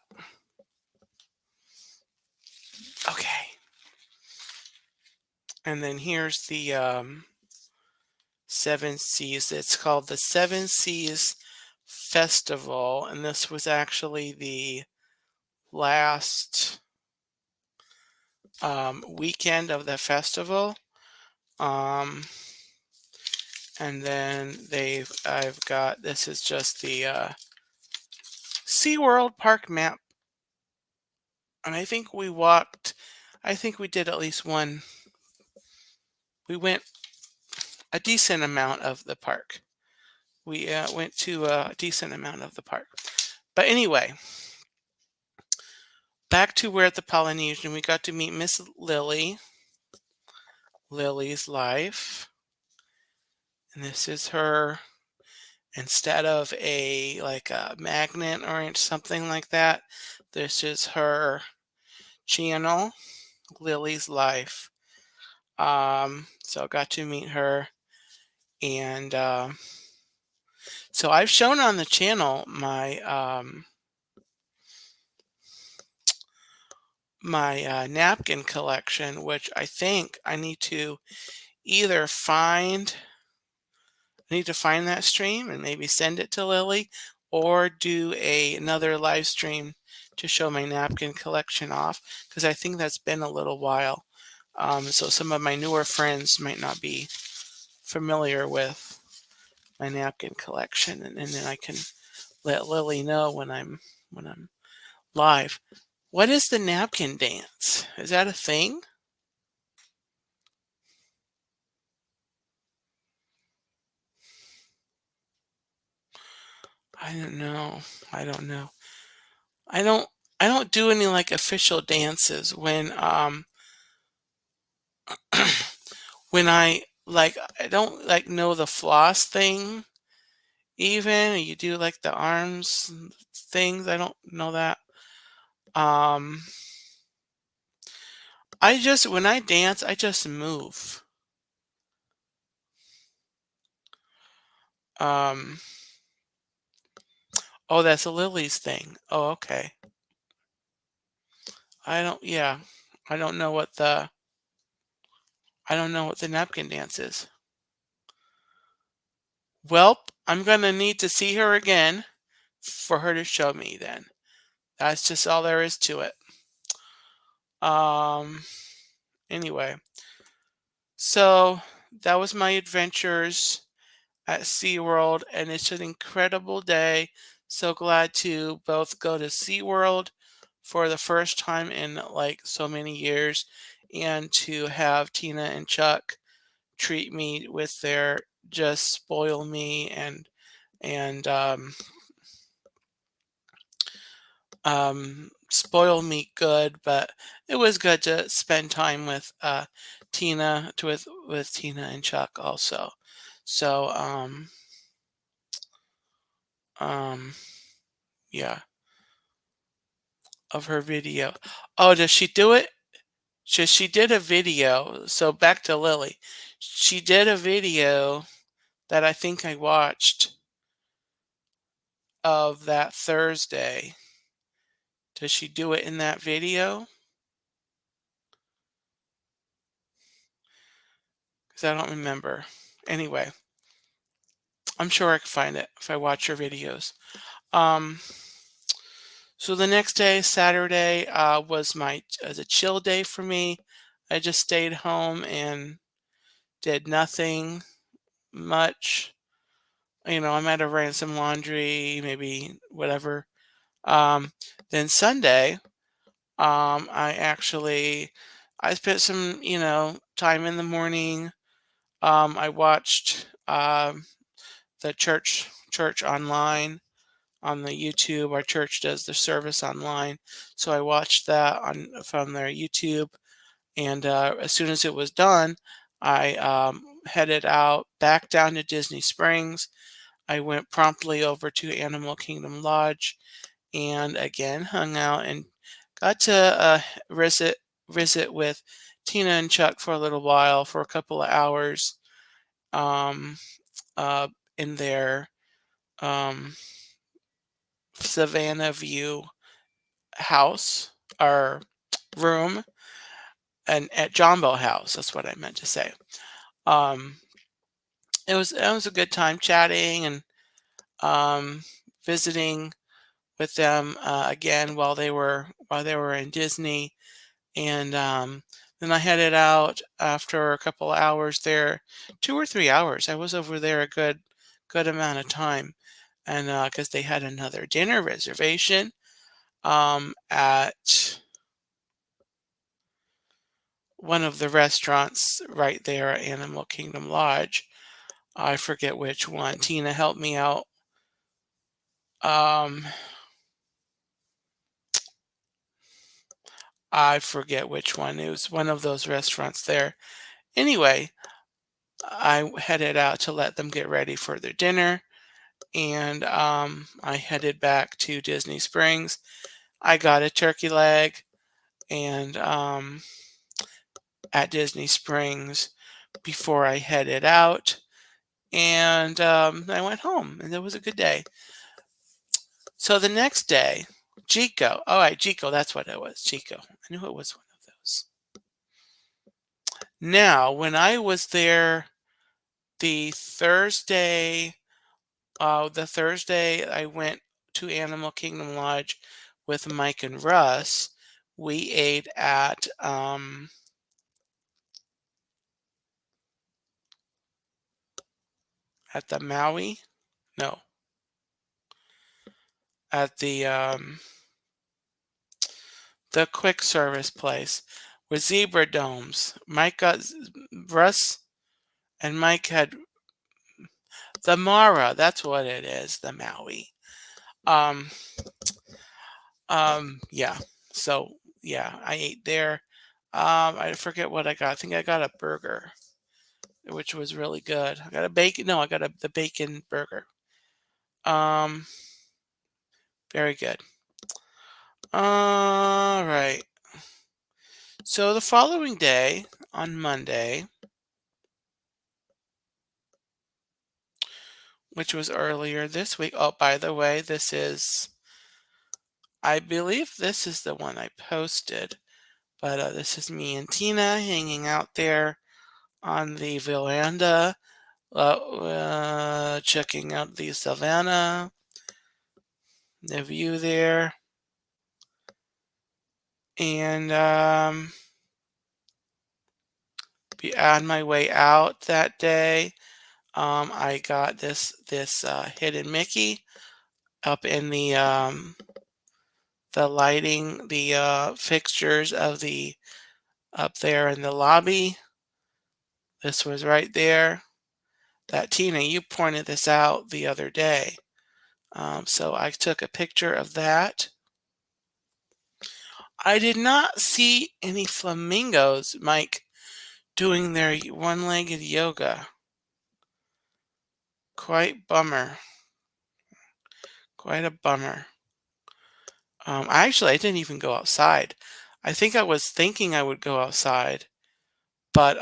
Okay. And then here's the Seven Seas. It's called the Seven Seas Festival, and this was actually the last weekend of the festival. Um, and then I've got, this is just the SeaWorld Park map. And I think we did at least one, we went a decent amount of the park. We went to a decent amount of the park. But anyway, back to where at the Polynesian, we got to meet Miss Lily, Lily's Life. And this is her, instead of a like a magnet or something like that, this is her channel, Lily's Life. So I got to meet her, and so I've shown on the channel my napkin collection, which I think I need to either find. I need to find that stream and maybe send it to Lily, or do another live stream to show my napkin collection off, because I think that's been a little while. So some of my newer friends might not be familiar with my napkin collection, and then I can let Lily know when I'm live. What is the napkin dance? Is that a thing? I don't know. I don't know. I don't I don't do any like official dances when I don't like know the floss thing even. You do like the arms things. I don't know that. Um I just when I dance, I just move. Um oh, that's a Lily's thing. Oh, okay. I don't yeah. I don't know what the I don't know what the napkin dance is. Welp, I'm gonna need to see her again for her to show me then. That's just all there is to it. Um anyway, so that was my adventures at SeaWorld, and it's an incredible day. So glad to both go to SeaWorld for the first time in like so many years, and to have Tina and Chuck treat me with their just spoil me and spoil me good. But it was good to spend time with Tina to with Tina and Chuck also. So um yeah, of her video. Oh, does she do it? She did a video. So back to Lily. She did a video that I think I watched of that Thursday. Does she do it in that video? because I don't remember. Anyway, I'm sure I can find it if I watch your videos. Um, so the next day, Saturday, was a chill day for me. I just stayed home and did nothing much. I might have ran some laundry, maybe whatever. Um, then Sunday, I spent some, time in the morning. I watched the church online on the YouTube. Our church does the service online, so I watched that on from their YouTube. And as soon as it was done, I headed out back down to Disney Springs. I went promptly over to Animal Kingdom Lodge and again hung out and got to visit visit with Tina and Chuck for a little while for a couple of hours um, uh, in their um, Savannah View house or room and at Jumbo House. That's what I meant to say. Um, it was a good time chatting and um, visiting with them again while they were in Disney, and then I headed out after a couple of hours there, 2 or 3 hours. I was over there a good amount of time, and because they had another dinner reservation at one of the restaurants right there at Animal Kingdom Lodge. I forget which one. Tina helped me out. Um, I forget which one. It was one of those restaurants there. Anyway, I headed out to let them get ready for their dinner, and I headed back to Disney Springs. I got a turkey leg, and at Disney Springs before I headed out, and I went home, and it was a good day. So the next day, Chico. Oh, right, Chico. That's what it was. Chico. I knew it was one of those. Now, when I was there the Thursday, the Thursday I went to Animal Kingdom Lodge with Mike and Russ. We ate at the Maui. No, at the quick service place with zebra domes. Russ and Mike had the Mara. That's what it is. The Maui. Um, yeah. So yeah, I ate there. I forget what I got. I think I got a burger, which was really good. I got a bacon. No, I got the bacon burger. Um, very good. All right. So the following day, on Monday, which was earlier this week. Oh, by the way, I believe this is the one I posted, but this is me and Tina hanging out there on the veranda, checking out the savannah, the view there, and be on my way out that day. I got this hidden Mickey up in the lighting, the fixtures of the up there in the lobby. This was right there. That Tina, you pointed this out the other day. So I took a picture of that. I did not see any flamingos, Mike, doing their one-legged yoga. Quite bummer. Quite a bummer. I didn't even go outside. I think I was thinking I would go outside, but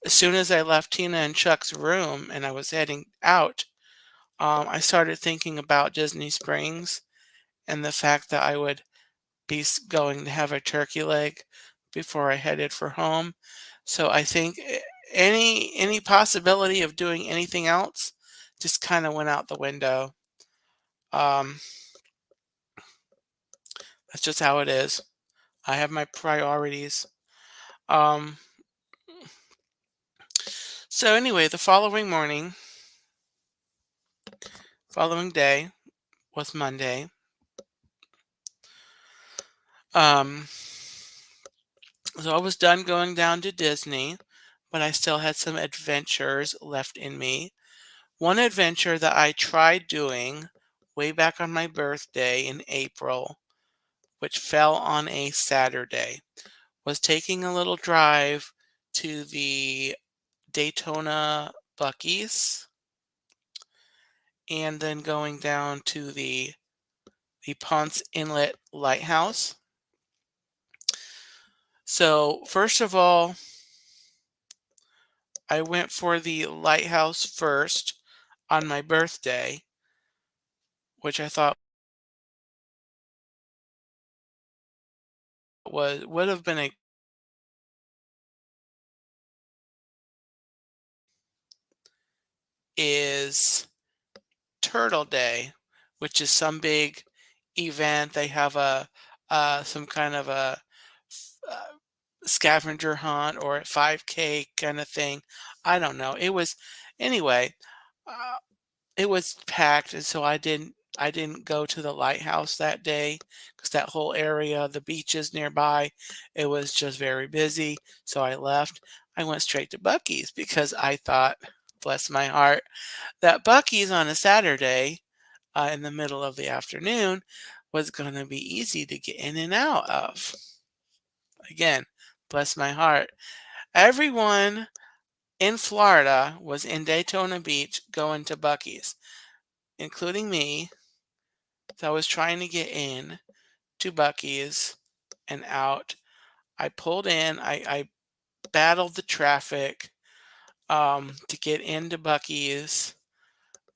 as soon as I left Tina and Chuck's room and I was heading out, I started thinking about Disney Springs and the fact that I would be going to have a turkey leg before I headed for home. So I think any possibility of doing anything else just kind of went out the window. Um, that's just how it is. I have my priorities. Um, so anyway, the following day was Monday. Um, so I was done going down to Disney, but I still had some adventures left in me. One adventure that I tried doing way back on my birthday in April, which fell on a Saturday, was taking a little drive to the Daytona Buckies and then going down to the Ponce Inlet Lighthouse. So, first of all, I went for the lighthouse first on my birthday, which I thought would have been a is Turtle Day, which is some big event. They have a some kind of a uh, scavenger hunt or a 5K kind of thing. I don't know. It was anyway. Uh, it was packed, and so I didn't go to the lighthouse that day because that whole area, the beaches nearby, it was just very busy. So I left. I went straight to Bucky's because I thought, bless my heart, that Bucky's on a Saturday in the middle of the afternoon was going to be easy to get in and out of. Again, bless my heart. Everyone in Florida was in Daytona Beach going to Bucky's, including me. So I was trying to get in to Bucky's and out. I pulled in, I battled the traffic to get into Bucky's.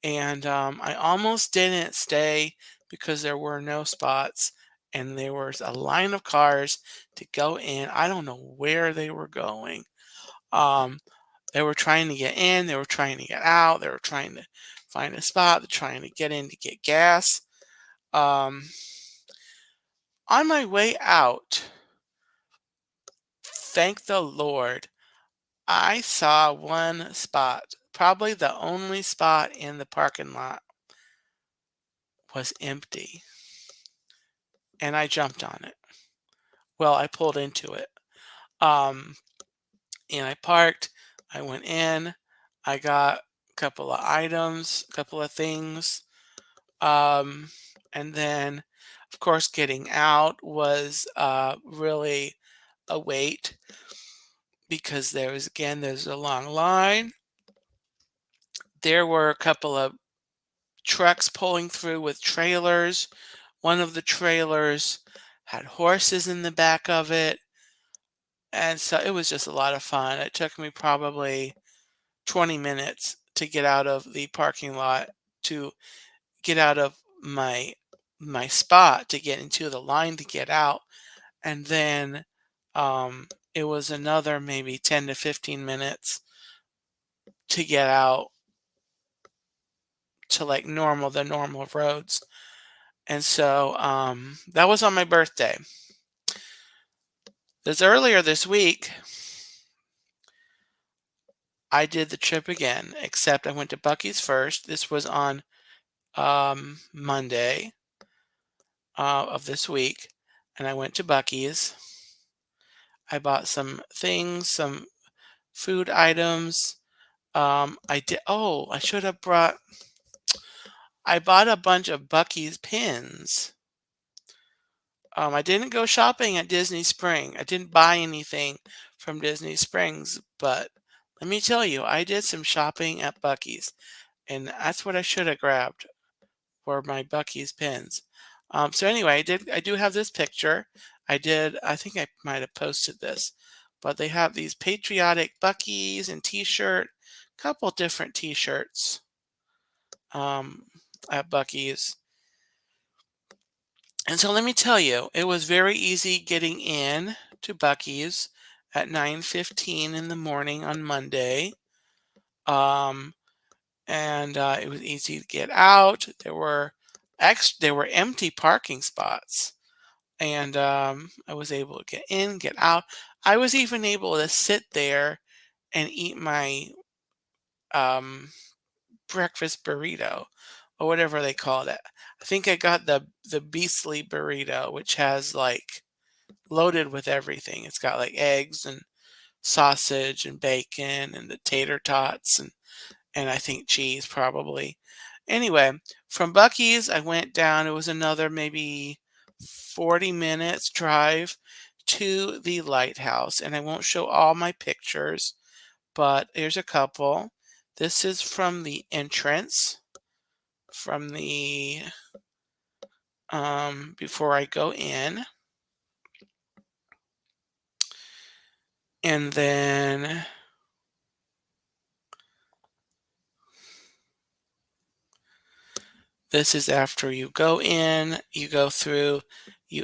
And I almost didn't stay because there were no spots and there was a line of cars to go in. I don't know where they were going. Um, they were trying to get in, they were trying to get out, they were trying to find a spot, they're trying to get in to get gas. Um, on my way out, thank the Lord, I saw one spot. Probably the only spot in the parking lot was empty, and I jumped on it. Well, I pulled into it. Um, and I parked. I went in. I got a couple of items, a couple of things. Um, and then, of course, getting out was really a wait because there's a long line. There were a couple of trucks pulling through with trailers. One of the trailers had horses in the back of it. And so it was just a lot of fun. It took me probably 20 minutes to get out of the parking lot to get out of my spot to get into the line to get out. And then it was another maybe 10 to 15 minutes to get out to like the normal roads. And so that was on my birthday. This earlier this week, I did the trip again, except I went to Bucky's first. This was on Monday of this week, and I went to Bucky's. I bought some things, some food items. I did. Oh, I should have brought. I bought a bunch of Bucky's pins. I didn't go shopping at Disney Spring. I didn't buy anything from Disney Springs, but let me tell you, I did some shopping at Bucky's, and that's what I should have grabbed for my Bucky's pins. So anyway, I do have this picture. I think I might have posted this, but they have these patriotic Bucky's and T-shirt, couple different T-shirts um, at Bucky's. And so let me tell you, it was very easy getting in to Bucky's. at 9:15 in the morning on Monday. Um, and it was easy to get out. There were empty parking spots, and I was able to get in, get out. I was even able to sit there and eat my um, breakfast burrito or whatever they called it. I think I got the beastly burrito, which has like loaded with everything. It's got like eggs and sausage and bacon and the tater tots and I think cheese probably. Anyway, from Bucky's I went down. It was another maybe 40 minutes drive to the lighthouse, and I won't show all my pictures, but here's a couple. This is from the entrance, from the before I go in, and then this is after you go in, you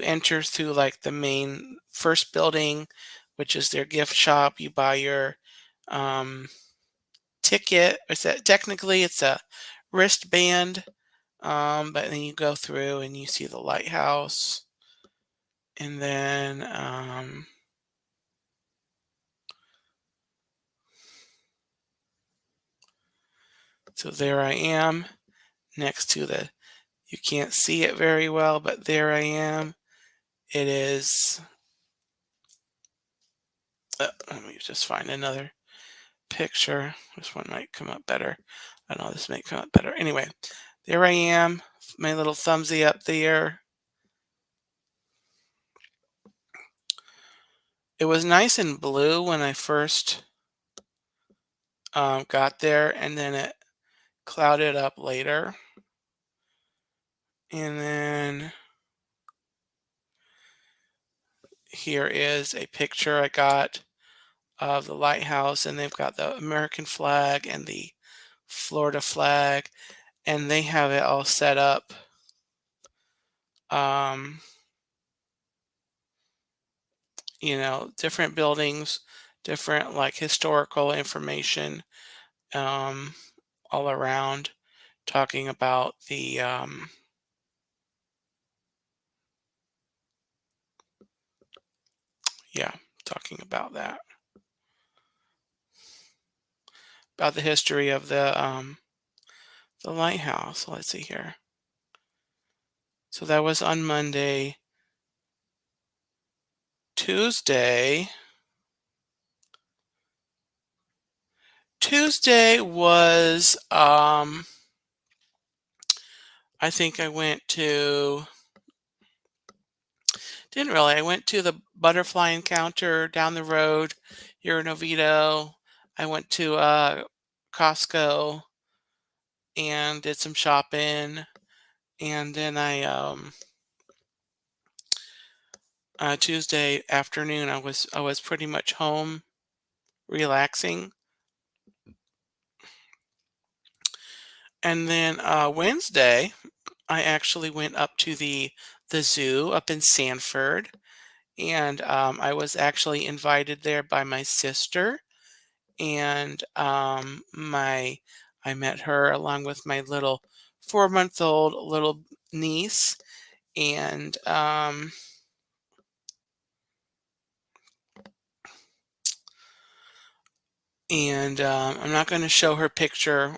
enter through like the main first building, which is their gift shop. You buy your um, ticket. Technically it's a wristband, but then you go through and you see the lighthouse, and then so there I am next to the. You can't see it very well, but there I am. It is. Let me just find another picture. This one might come up better. I know this might come up better. Anyway, there I am, my little thumbsy up there. It was nice and blue when I first got there, and then it clouded up later. And then here is a picture I got of the lighthouse, and they've got the American flag and the Florida flag, and they have it all set up. Um, Different buildings, different like historical information um, all around, talking about yeah, talking about that, about the history of the lighthouse. Let's see here. So that was on Monday. Tuesday. Tuesday was I think I went to didn't really. I went to the butterfly encounter down the road here in Oviedo. I went to Costco and did some shopping, and then Tuesday afternoon I was pretty much home relaxing, and then Wednesday I actually went up to the zoo up in Sanford, and I was actually invited there by my sister, and my I met her along with my little 4-month-old little niece, and I'm not going to show her picture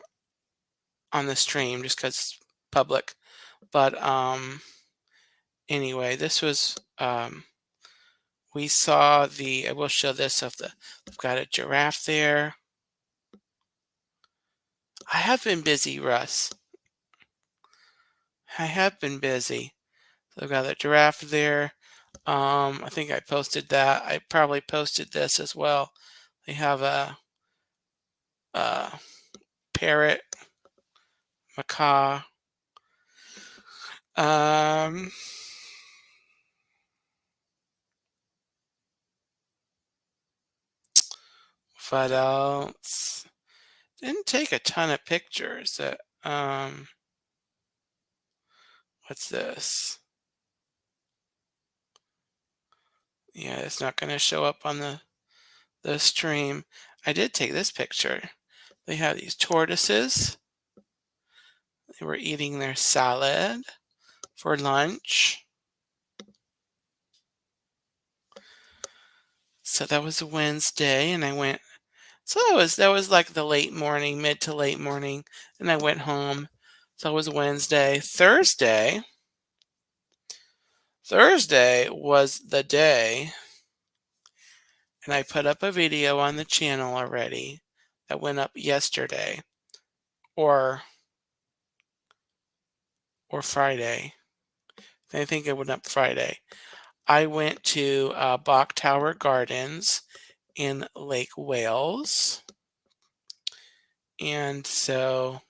on the stream just because it's public. But anyway, this was we saw the. I will show this of the. I've got a giraffe there. I have been busy, Russ. I have been busy. So I've got a giraffe there. I think I posted that. I probably posted this as well. They have a parrot, macaw. Um, what else? Didn't take a ton of pictures. What's this? Yeah, it's not going to show up on the the stream, I did take this picture. They have these tortoises. They were eating their salad for lunch. So that was Wednesday, and I went. So that was like the late morning, mid to late morning, and I went home. So it was Wednesday. Thursday was the day, and I put up a video on the channel already that went up yesterday, or Friday. I think it went up Friday. I went to Bok Tower Gardens in Lake Wales, and so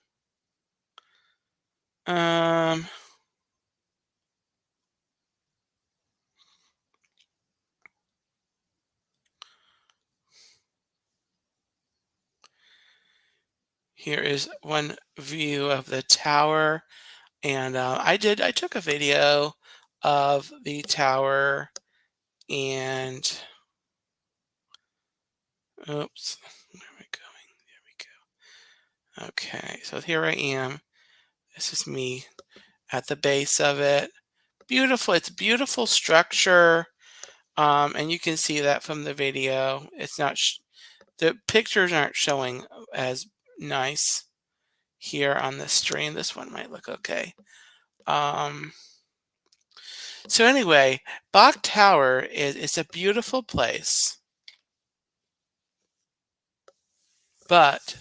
um, here is one view of the tower, and I took a video of the tower, and oops, where am I going? There we go. Okay, so here I am. This is me at the base of it. Beautiful. It's a beautiful structure, and you can see that from the video. It's not the pictures aren't showing as nice here on the stream. This one might look okay. Um, so anyway, Bok Tower is a beautiful place, but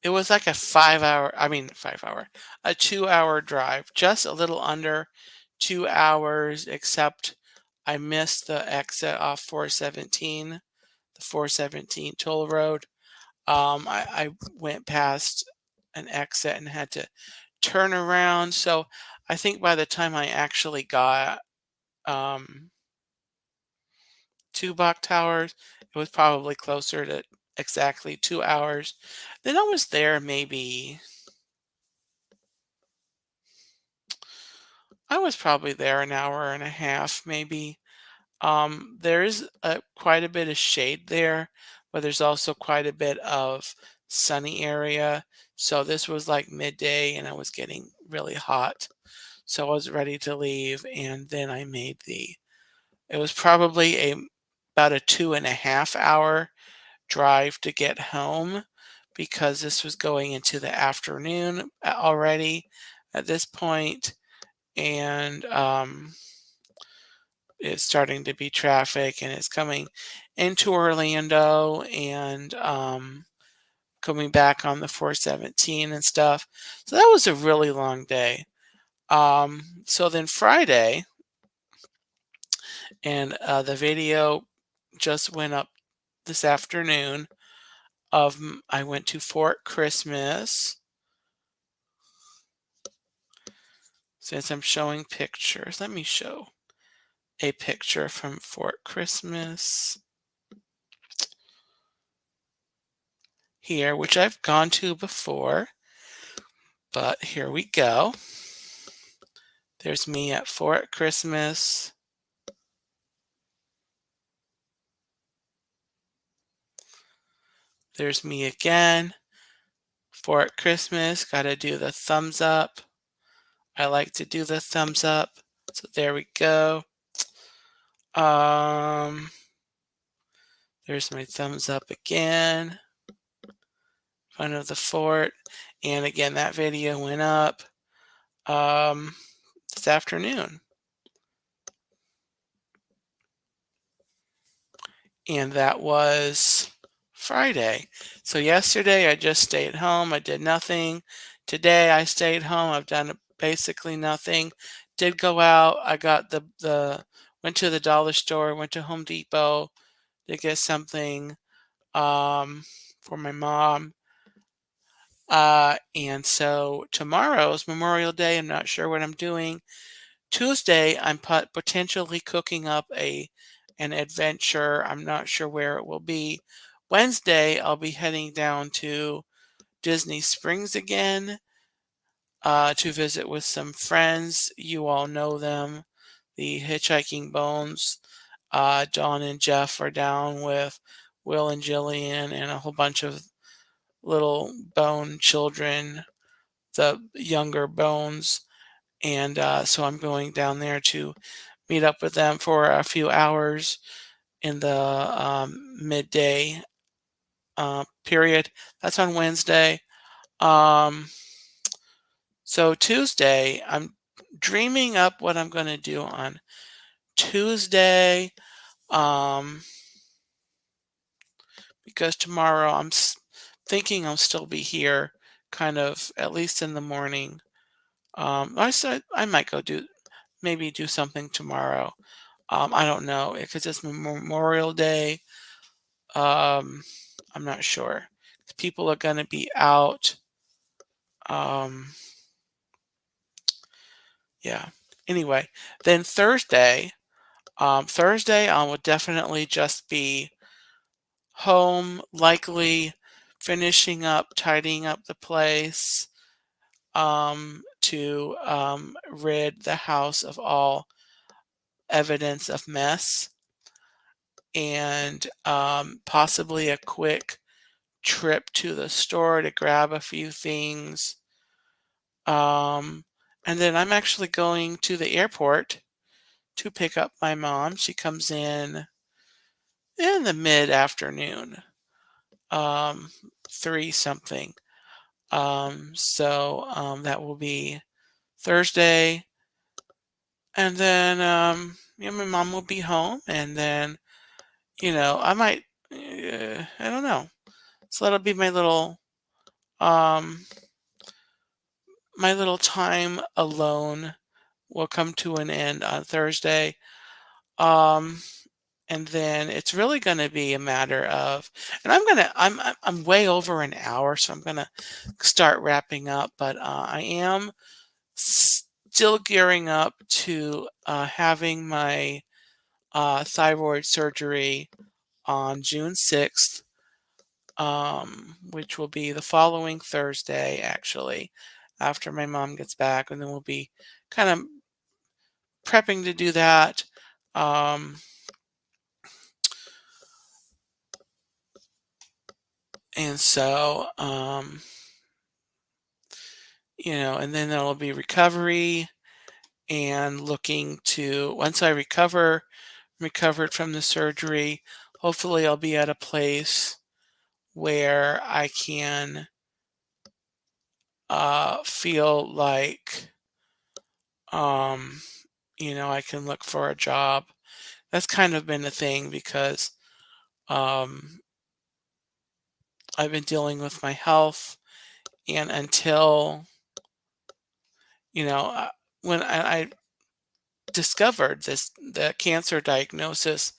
it was like a 2-hour drive, just a little under 2 hours, except I missed the exit off 417, the 417 toll road. I went past an exit and had to turn around. So I think by the time I actually got um, to Bok Towers, it was probably closer to exactly 2 hours. Then I was there I was probably there an hour and a half, maybe. There is quite a bit of shade there, but there's also quite a bit of sunny area. So this was like midday and I was getting really hot. So I was ready to leave, and then I made it was probably about a 2.5 hour drive to get home because this was going into the afternoon already at this point, and it's starting to be traffic, and it's coming into Orlando, and coming back on the 417 and stuff. So that was a really long day. So then Friday, and the video just went up this afternoon I went to Fort Christmas. Since I'm showing pictures, let me show a picture from Fort Christmas here, which I've gone to before, but here we go. There's me at Fort Christmas. There's me again. Fort Christmas, gotta do the thumbs up. I like to do the thumbs up. So there we go. There's my thumbs up again. Front of the fort. And again, that video went up this afternoon. And that was Friday. So yesterday I just stayed home. I did nothing. Today I stayed home. I've done basically nothing. Did go out. I got went to the dollar store, went to Home Depot to get something for my mom. And so tomorrow's Memorial Day. I'm not sure what I'm doing. Tuesday, I'm potentially cooking up an adventure. I'm not sure where it will be. Wednesday, I'll be heading down to Disney Springs again to visit with some friends. You all know them, the Hitchhiking Bones. Dawn and Jeff are down with Will and Jillian and a whole bunch of little Bone children, the younger Bones. And so I'm going down there to meet up with them for a few hours in the midday period. That's on Wednesday. Um, so Tuesday, I'm dreaming up what I'm going to do on Tuesday. Um, because tomorrow thinking I'll still be here, kind of at least in the morning. I said I might go maybe do something tomorrow. I don't know because it's Memorial Day. Um, I'm not sure. People are going to be out. Um, yeah. Anyway, then Thursday. Thursday, I will definitely just be home, likely finishing up, tidying up the place, to rid the house of all evidence of mess, and possibly a quick trip to the store to grab a few things. Um, and then I'm actually going to the airport to pick up my mom. She comes in the mid-afternoon, um, 3 something. So that will be Thursday. And then, my mom will be home, and then, I might, I don't know. So that'll be um, my little time alone will come to an end on Thursday. Um, and then it's really going to be a matter of, and I'm way over an hour, so I'm gonna start wrapping up. But I am still gearing up to having my thyroid surgery on June 6th, which will be the following Thursday, actually, after my mom gets back. And then we'll be kind of prepping to do that. Um, and so, and then there'll be recovery and looking to, once I recovered from the surgery, hopefully I'll be at a place where I can feel like um, I can look for a job. That's kind of been the thing because um, I've been dealing with my health, and until you know uh, when I discovered the cancer diagnosis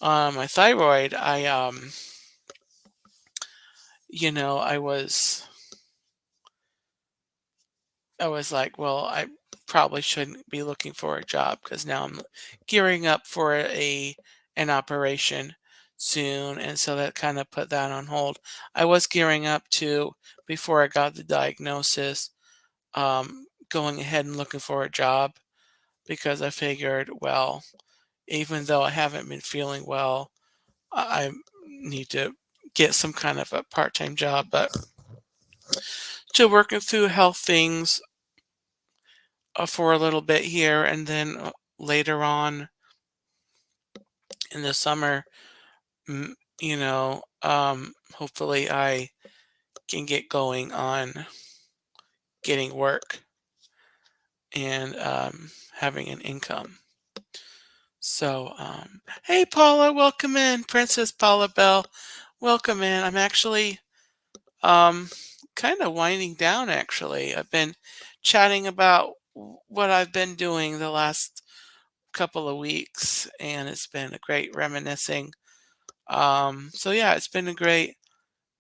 on my thyroid, I was like, well, I probably shouldn't be looking for a job because now I'm gearing up for an operation soon, and so that kind of put that on hold. I was gearing up to, before I got the diagnosis, going ahead and looking for a job because I figured, well, even though I haven't been feeling well, I need to get some kind of a part-time job, but still working through health things for a little bit here, and then later on in the summer, mm, hopefully I can get going on getting work and having an income. So, hey Paula, welcome in, Princess Paula Bell, welcome in. I'm actually um, kind of winding down. Actually, I've been chatting about what I've been doing the last couple of weeks, and it's been a great reminiscing. So yeah, it's been a great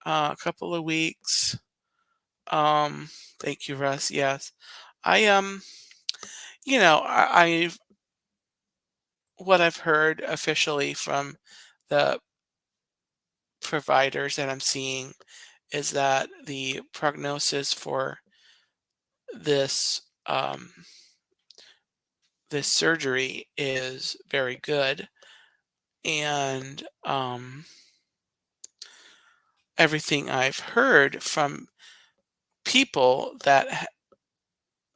couple of weeks. Um, Thank you, Russ. Yes, I I what I've heard officially from the providers that I'm seeing is that the prognosis for this this surgery is very good, and everything I've heard from people that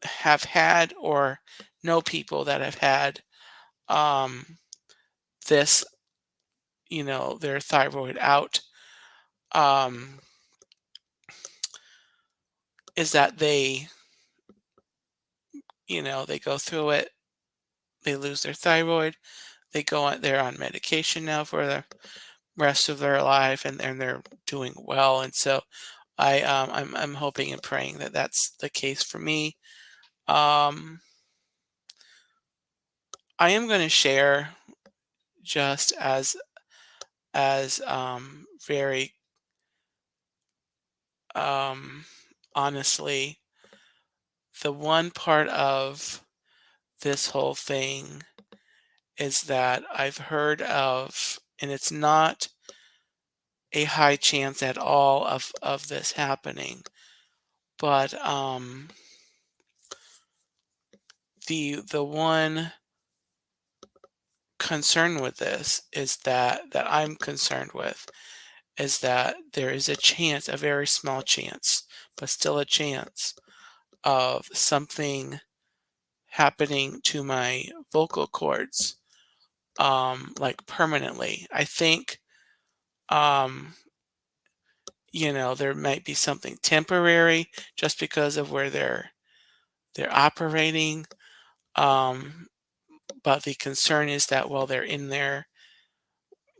have had or know people that have had um, this, their thyroid out, um, is that they go through it, they lose their thyroid, they're on medication now for the rest of their life, and they're doing well. And so I'm hoping and praying that that's the case for me. Um, I am going to share just as very um, honestly, the one part of this whole thing is that I've heard of, and it's not a high chance at all of this happening, but the one concern with this is that I'm concerned with is that there is a chance, a very small chance, but still a chance of something happening to my vocal cords, like permanently. I think, um, there might be something temporary just because of where they're operating. Um, but the concern is that while they're in there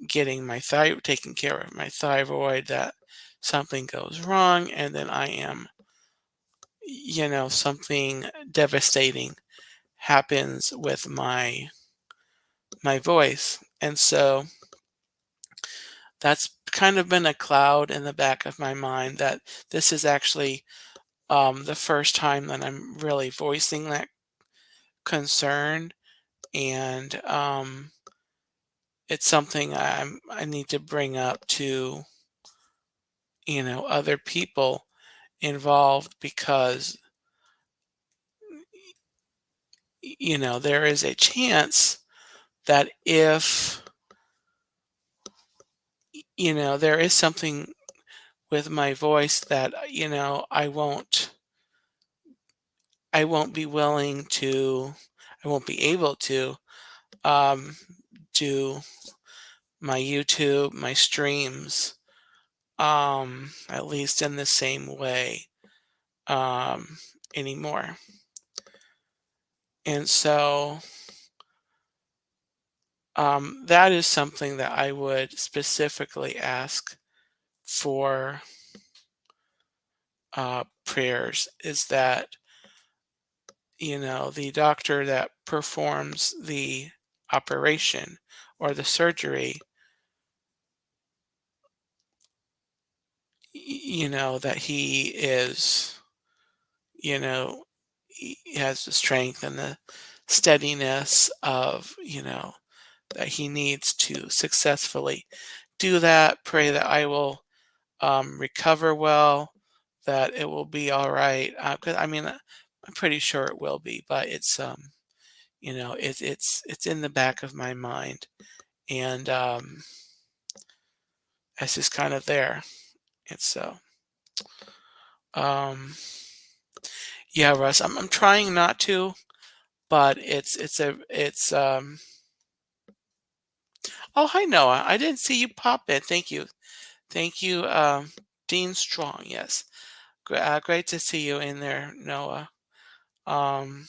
getting my thyroid, taking care of my thyroid, that something goes wrong, and then I am, something devastating happens with my voice. And so that's kind of been a cloud in the back of my mind that this is actually the first time that I'm really voicing that concern. And it's something I need to bring up to, other people involved because, there is a chance that if, there is something with my voice that, I won't be willing to, I won't be able to um, do my YouTube, my streams, at least in the same way um, anymore. And so that is something that I would specifically ask for prayers is that, the doctor that performs the operation or the surgery, that he is, you know, he has the strength and the steadiness of, that he needs to successfully do that. Pray that I will recover well, that it will be all right. Because I mean, I'm pretty sure it will be, but it's in the back of my mind, and it's just kind of there. And so, um, yeah, Russ, I'm trying not to, but it's. Oh, hi Noah. I didn't see you pop in. Thank you, Dean Strong. Yes, great to see you in there, Noah. Um,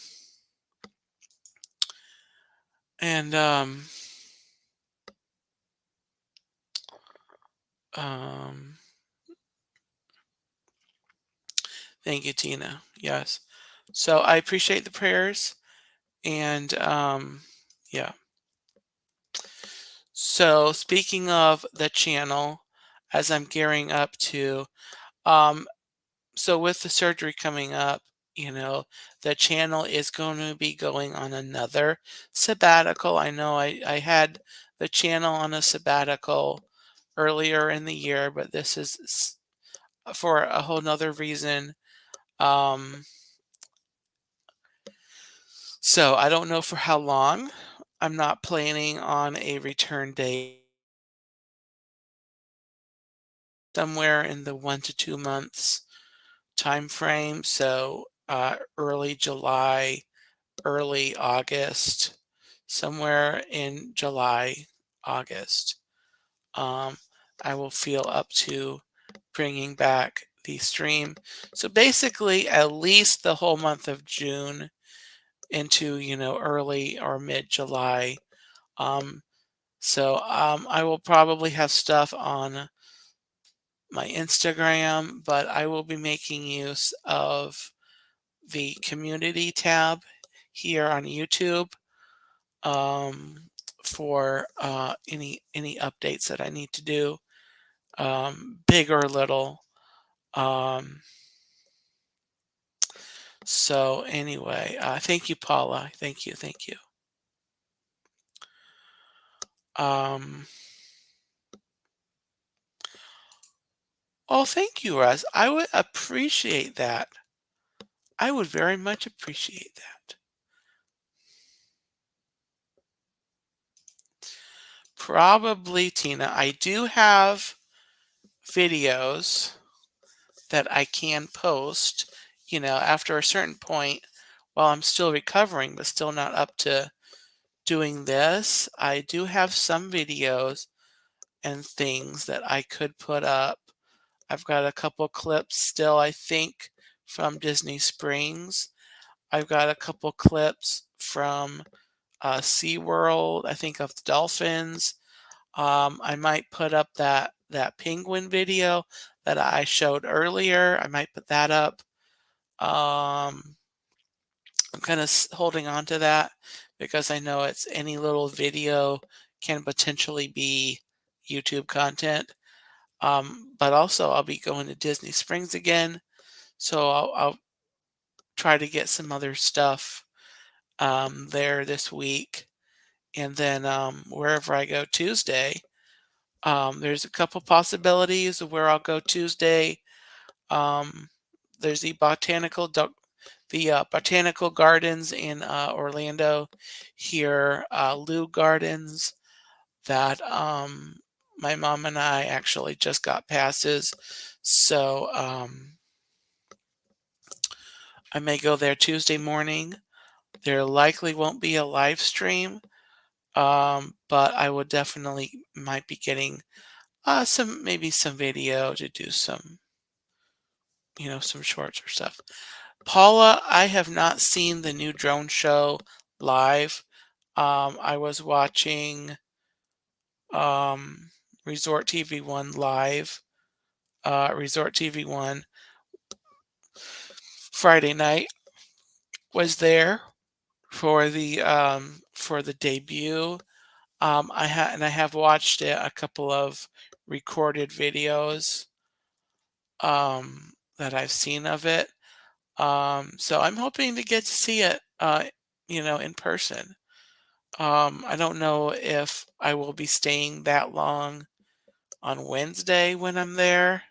and um, thank you, Tina. Yes. So I appreciate the prayers, and yeah. So speaking of the channel, as I'm gearing up to, um, so with the surgery coming up, the channel is going to be going on another sabbatical. I know I had the channel on a sabbatical earlier in the year, but this is for a whole nother reason. Um, so I don't know for how long. I'm not planning on a return date somewhere in the 1 to 2 months time frame. So early July, early August, somewhere in July, August, um, I will feel up to bringing back the stream. So basically, at least the whole month of June into, early or mid July. Um, I will probably have stuff on my Instagram, but I will be making use of the community tab here on YouTube, um, for any updates that I need to do, big or little. Um, so anyway, thank you, Paula. Thank you, thank you. Um, oh, thank you, Russ. I would appreciate that. I would very much appreciate that. Probably, Tina. I do have videos that I can post, after a certain point while I'm still recovering, but still not up to doing this. I do have some videos and things that I could put up. I've got a couple clips still, I think, from Disney Springs. I've got a couple clips from SeaWorld, I think of the dolphins. I might put up that penguin video that I showed earlier. I might put that up. I'm kind of holding on to that because I know it's any little video can potentially be YouTube content. But also, I'll be going to Disney Springs again, so I'll try to get some other stuff there this week. And then wherever I go Tuesday, there's a couple possibilities of where I'll go Tuesday. Um, there's the botanical gardens in Orlando here, Lou Gardens, that my mom and I actually just got passes. So I may go there Tuesday morning. There likely won't be a live stream, but I would definitely might be getting maybe some video to do some shorts or stuff. Paula, I have not seen the new drone show live. I was watching um, Resort TV One live. Resort TV One Friday night was there for the debut. I have watched a couple of recorded videos that I've seen of it. So I'm hoping to get to see it, in person. I don't know if I will be staying that long on Wednesday when I'm there,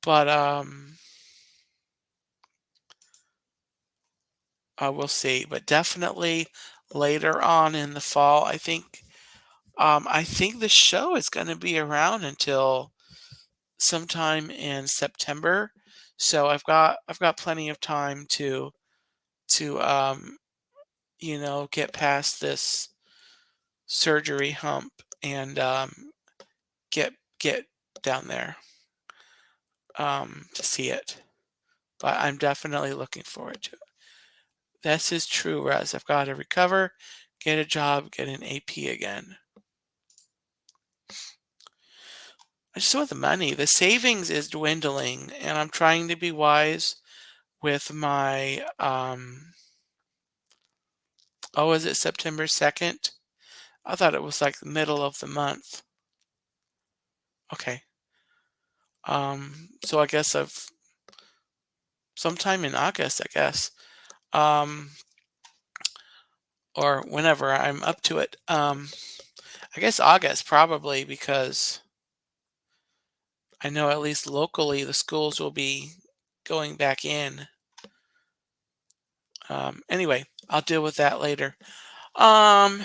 but we'll see. But definitely later on in the fall, I think. I think the show is going to be around until sometime in September, so I've got plenty of time to get past this surgery hump and get down there to see it. But I'm definitely looking forward to it. This is true, Russ. I've got to recover, get a job, get an AP again. I just want the money. The savings is dwindling, and I'm trying to be wise with my oh, is it September 2nd? I thought it was like the middle of the month. Okay. So I guess I've sometime in August, I guess. Um, or whenever I'm up to it. I guess August probably because I know at least locally the schools will be going back in. Anyway, I'll deal with that later. Um,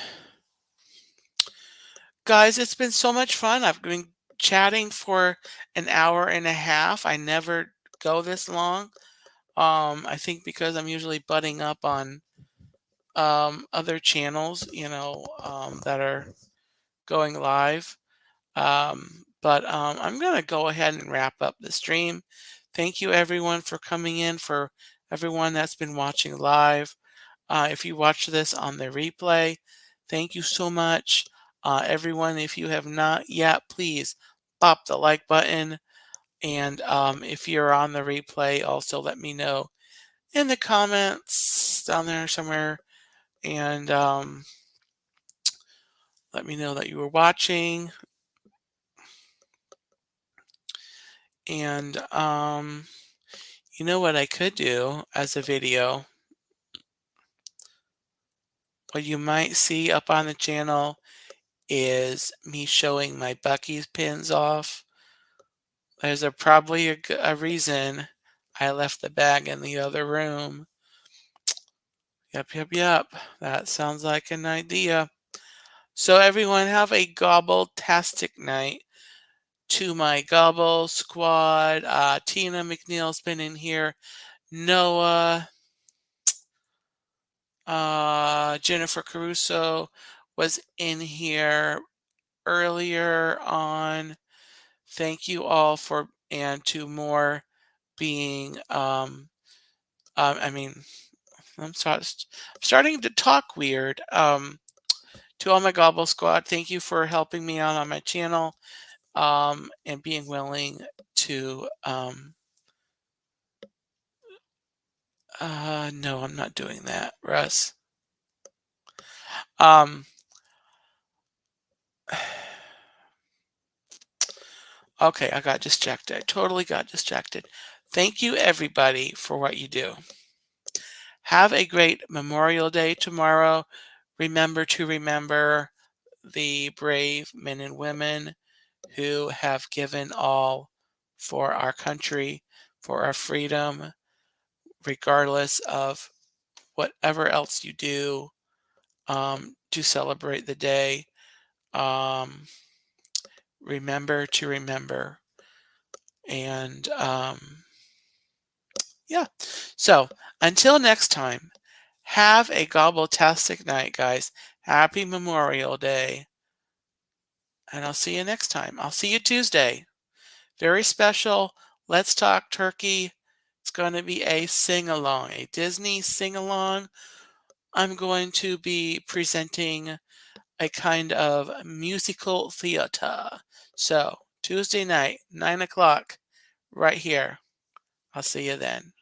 guys, it's been so much fun. I've been chatting for an hour and a half. I never go this long. I think because I'm usually butting up on other channels, that are going live. But I'm going to go ahead and wrap up the stream. Thank you, everyone, for coming in, for everyone that's been watching live. If you watch this on the replay, thank you so much. Everyone, if you have not yet, please pop the like button. And if you're on the replay, also let me know in the comments down there somewhere. And let me know that you were watching. And you know what I could do as a video? What you might see up on the channel is me showing my Bucky's pins off. There's probably a reason I left the bag in the other room. Yep, yep, yep. That sounds like an idea. So everyone have a gobbletastic night. To my Gobble Squad, Tina McNeil's been in here. Noah, Jennifer Caruso was in here earlier on. Thank you all and to more being, I mean, I'm starting to talk weird. To all my Gobble Squad, thank you for helping me out on my channel, and being willing to, no, I'm not doing that, Russ. Okay, I got distracted. I totally got distracted. Thank you, everybody, for what you do. Have a great Memorial Day tomorrow. Remember to remember the brave men and women who have given all for our country, for our freedom, regardless of whatever else you do, to celebrate the day. Remember to remember. And yeah. So until next time, have a gobbletastic night, guys. Happy Memorial Day. And I'll see you next time. I'll see you Tuesday. Very special. Let's Talk Turkey. It's going to be a sing-along, a Disney sing-along. I'm going to be presenting a kind of musical theater. So Tuesday night, 9 o'clock, right here. I'll see you then.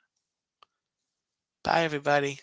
Bye, everybody.